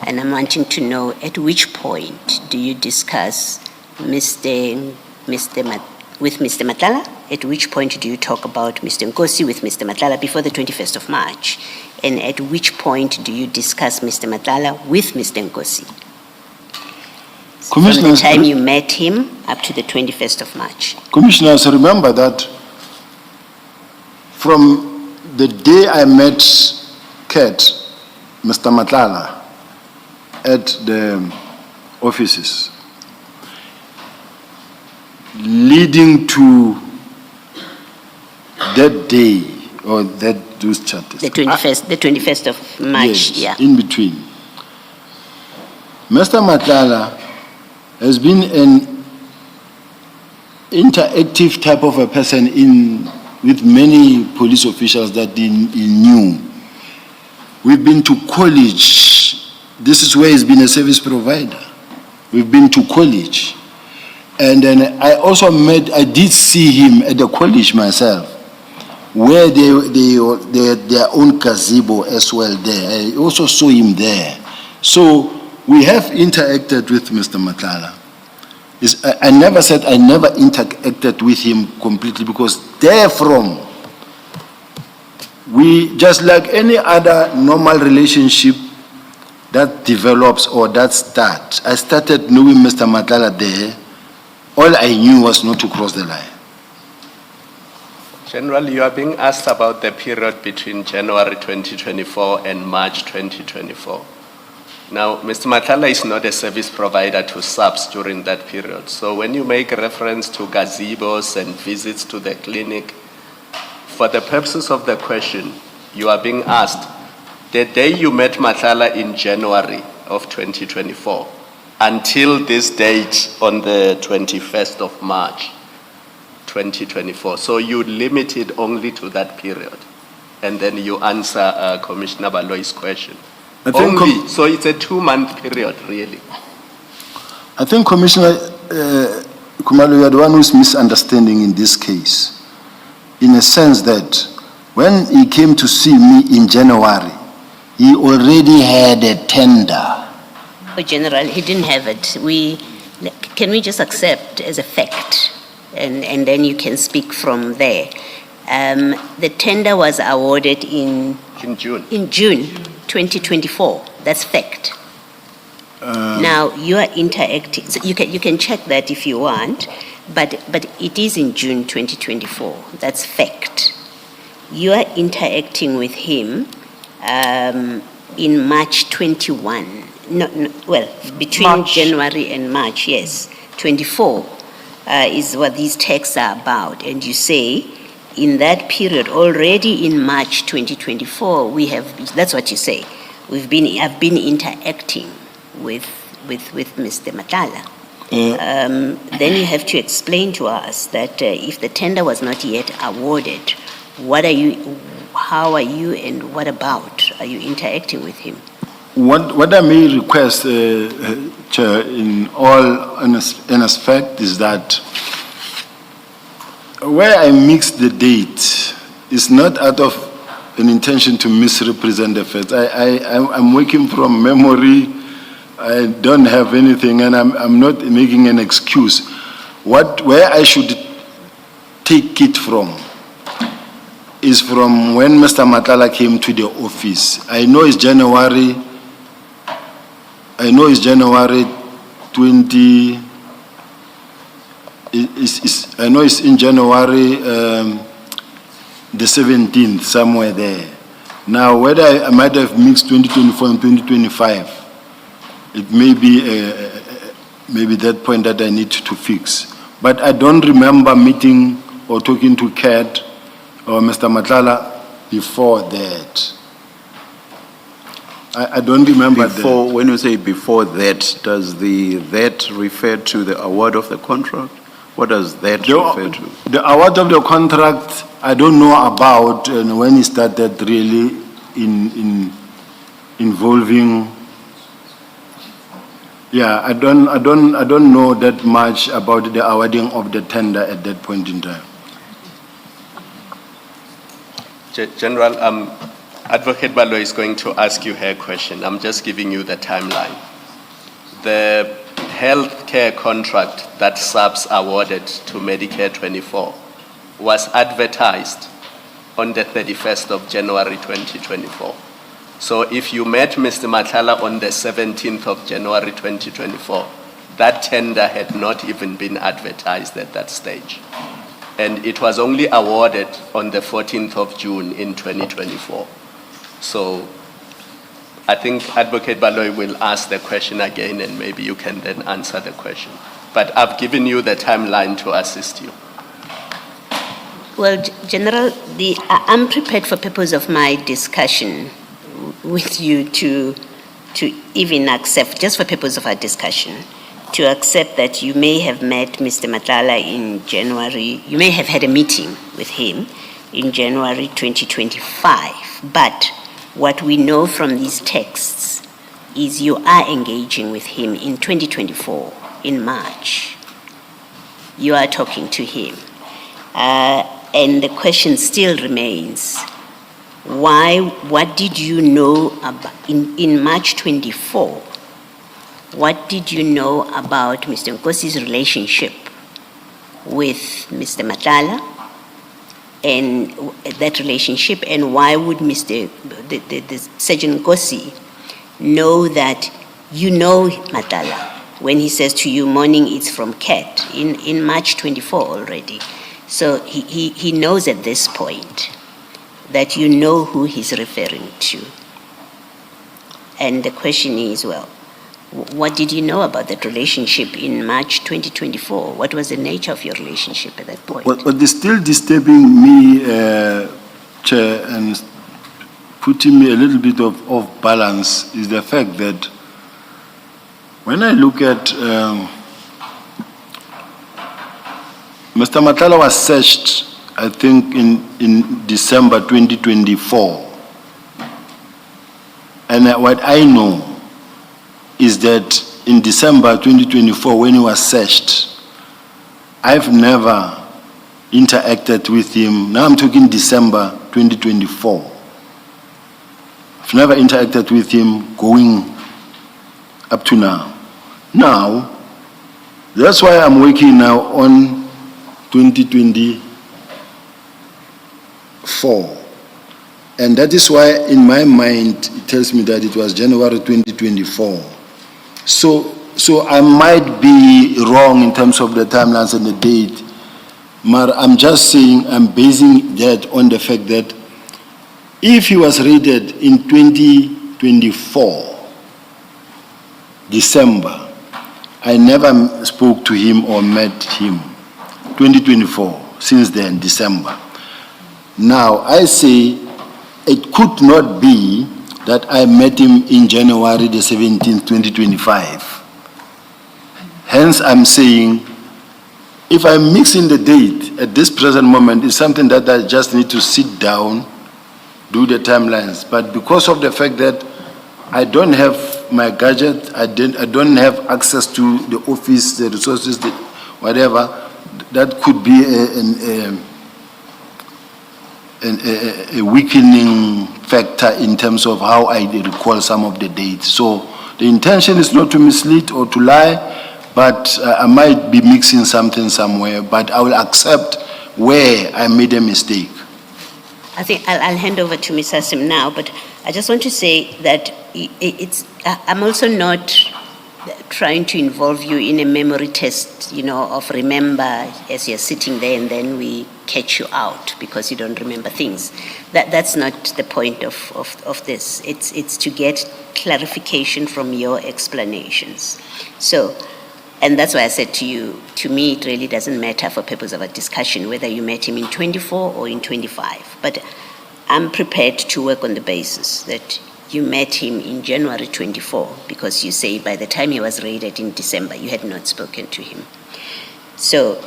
F: And I'm wanting to know at which point do you discuss with Mr. Matlala? At which point do you talk about Mr. Nkosi with Mr. Matlala before the 21st of March? And at which point do you discuss Mr. Matlala with Mr. Nkosi? From the time you met him up to the 21st of March.
B: Commissioners, remember that from the day I met Cat, Mr. Matlala, at the offices, leading to that day or those charters.
F: The 21st of March,
B: Yes,
F: yeah.
B: in between. Mr. Matlala has been an interactive type of a person with many police officials that he knew. We've been to college. This is where he's been a service provider. We've been to college. And then I did see him at the college myself, where they had their own gazebo as well there. I also saw him there. So we have interacted with Mr. Matlala. I never said I never interacted with him completely, because therefrom, we, just like any other normal relationship that develops or that starts, I started knowing Mr. Matlala there. All I knew was not to cross the line.
E: General, you are being asked about the period between January 2024 and March 2024. Now, Mr. Matlala is not a service provider to subs during that period. So when you make reference to gazebos and visits to the clinic, for the purposes of the question, you are being asked, the day you met Matlala in January of 2024, until this date on the 21st of March 2024. So you limit it only to that period. And then you answer Commissioner Baloy's question. So it's a 2-month period, really.
B: I think Commissioner Khumalo, you are the one who's misunderstanding in this case, in a sense that when he came to see me in January, he already had a tender.
F: Oh, General, he didn't have it. Can we just accept as a fact, and then you can speak from there. The tender was awarded in
E: June.
F: In June 2024. That's fact. Now you are interacting. So you can check that if you want, but it is in June 2024. That's fact. You are interacting with him in March 21. Between March. January and March, yes. 24 is what these texts are about. And you say, in that period, already in March 2024, that's what you say, I've been interacting with Mr. Matlala. Then you have to explain to us that if the tender was not yet awarded, how are you, and what about are you interacting with him?
B: What I may request, Chair, in all aspect, is that where I mix the date is not out of an intention to misrepresent the facts. I'm working from memory. I don't have anything, and I'm not making an excuse. Where I should take it from is from when Mr. Matlala came to the office. I know it's January 20. I know it's in January the 17th, somewhere there. Now, whether I might have mixed 2024 and 2025, it may be maybe that point that I need to fix. But I don't remember meeting or talking to Cat or Mr. Matlala before that. I don't remember
A: Before,
B: that.
A: when you say before that, does that refer to the award of the contract? What does that refer to?
B: The award of the contract, I don't know about, and when it started really involving. Yeah, I don't know that much about the awarding of the tender at that point in time.
E: General, Advocate Balo is going to ask you her question. I'm just giving you the timeline. The healthcare contract that SAPS awarded to Medicare 24 was advertised on the 31st of January 2024. So if you met Mr. Matlala on the 17th of January 2024, that tender had not even been advertised at that stage. And it was only awarded on the 14th of June in 2024. So I think Advocate Baloy will ask the question again and maybe you can then answer the question. But I've given you the timeline to assist you.
F: Well, General, I'm prepared for purpose of my discussion with you to even accept, just for purpose of our discussion, to accept that you may have met Mr. Matlala in January, you may have had a meeting with him in January 2025, but what we know from these texts is you are engaging with him in 2024, in March. You are talking to him. And the question still remains, what did you know about, in March 24, what did you know about Mr. Nkosi's relationship with Mr. Matlala and that relationship, and why would the Sergeant Nkosi know that you know Matlala when he says to you, morning it's from Cat, in March 24 already? So he knows at this point that you know who he's referring to. And the question is, well, what did you know about that relationship in March 2024? What was the nature of your relationship at that point?
B: What is still disturbing me, Chair, and putting me a little bit off balance is the fact that when I look at Mr. Matlala was searched, I think, in December 2024. And what I know is that in December 2024, when he was searched, I've never interacted with him. Now I'm talking December 2024. I've never interacted with him going up to now. Now, that's why I'm working now on 2024. And that is why in my mind, it tells me that it was January 2024. So I might be wrong in terms of the timelines and the date, but I'm just saying, I'm basing that on the fact that if he was raided in 2024, December, I never spoke to him or met him. 2024, since then, December. Now, I say it could not be that I met him in January the 17th, 2025. Hence, I'm saying, if I'm mixing the date at this present moment, it's something that I just need to sit down, do the timelines. But because of the fact that I don't have my gadget, I don't have access to the office, the resources, whatever, that could be a weakening factor in terms of how I recall some of the dates. So the intention is not to mislead or to lie, but I might be mixing something somewhere, but I will accept where I made a mistake.
F: I think I'll hand over to Ms. Hassim now, but I just want to say that I'm also not trying to involve you in a memory test, of remember as you're sitting there and then we catch you out because you don't remember things. That's not the point of this. It's to get clarification from your explanations. So, and that's why I said to you, to me, it really doesn't matter for purpose of a discussion whether you met him in 24 or in 25. But I'm prepared to work on the basis that you met him in January 24 because you say by the time he was raided in December, you had not spoken to him. So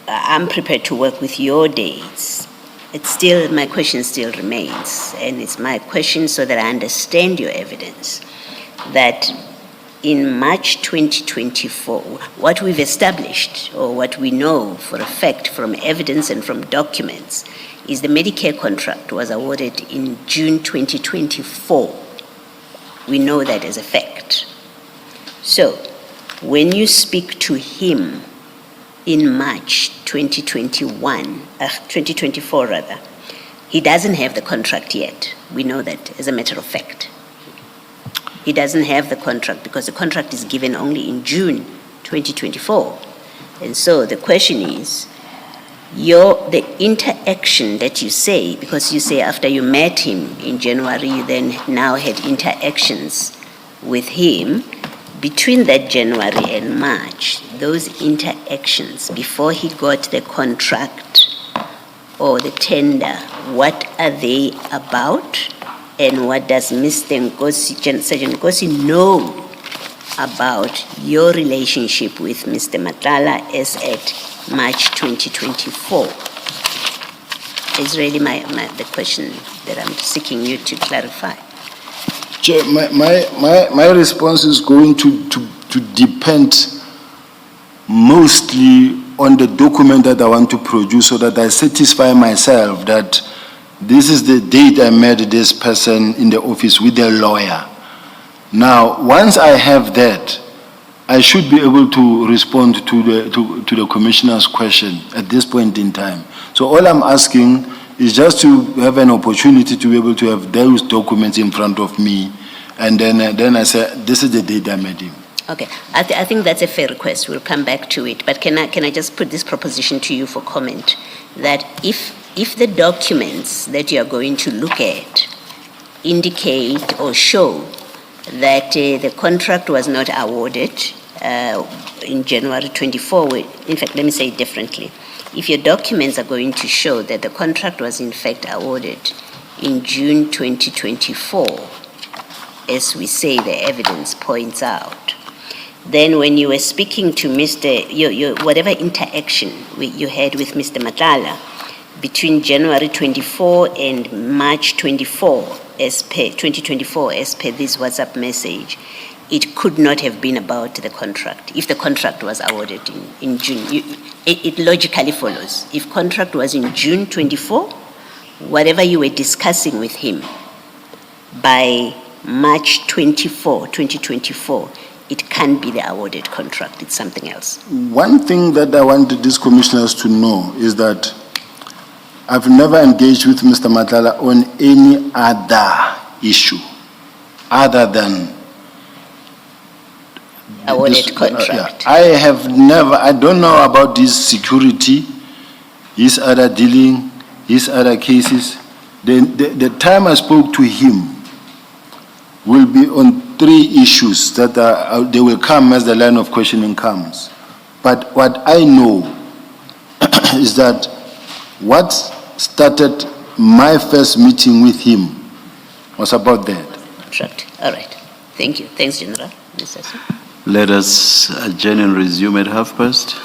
F: I'm prepared to work with your dates. My question still remains, and it's my question so that I understand your evidence, that in March 2024, what we've established, or what we know for a fact from evidence and from documents, is the Medicare contract was awarded in June 2024. We know that as a fact. So, when you speak to him in March 2024 rather, he doesn't have the contract yet. We know that as a matter of fact. He doesn't have the contract because the contract is given only in June 2024. And so the question is, the interaction that you say, because you say after you met him in January, you then now had interactions with him, between that January and March, those interactions before he got the contract or the tender, what are they about? And what does Mr. Sergeant Nkosi know about your relationship with Mr. Matlala as at March 2024? Is really the question that I'm seeking you to clarify.
B: Chair, my response is going to depend mostly on the document that I want to produce so that I satisfy myself that this is the date I met this person in the office with the lawyer. Now, once I have that, I should be able to respond to the Commissioner's question at this point in time. So all I'm asking is just to have an opportunity to be able to have those documents in front of me, and then I say, this is the date I met him.
F: Okay, I think that's a fair request. We'll come back to it. But can I just put this proposition to you for comment, that if the documents that you are going to look at indicate or show that the contract was not awarded in January 24, in fact, let me say it differently. If your documents are going to show that the contract was in fact awarded in June 2024, as we say the evidence points out, then when you were speaking to whatever interaction you had with Mr. Matlala between January 24 and March 24, as per 2024, as per this WhatsApp message, it could not have been about the contract. If the contract was awarded in June, it logically follows. If contract was in June 24, whatever you were discussing with him by March 24, 2024, it can't be the awarded contract, it's something else.
B: One thing that I wanted these commissioners to know is that I've never engaged with Mr. Matlala on any other issue other than
F: awarded contract.
B: I don't know about this security, his other dealing, his other cases. The time I spoke to him will be on 3 issues that they will come as the line of questioning comes. But what I know is that what started my first meeting with him was about that.
F: Contract. All right. Thank you. Thanks, General.
A: Let us adjourn and resume at 12:30.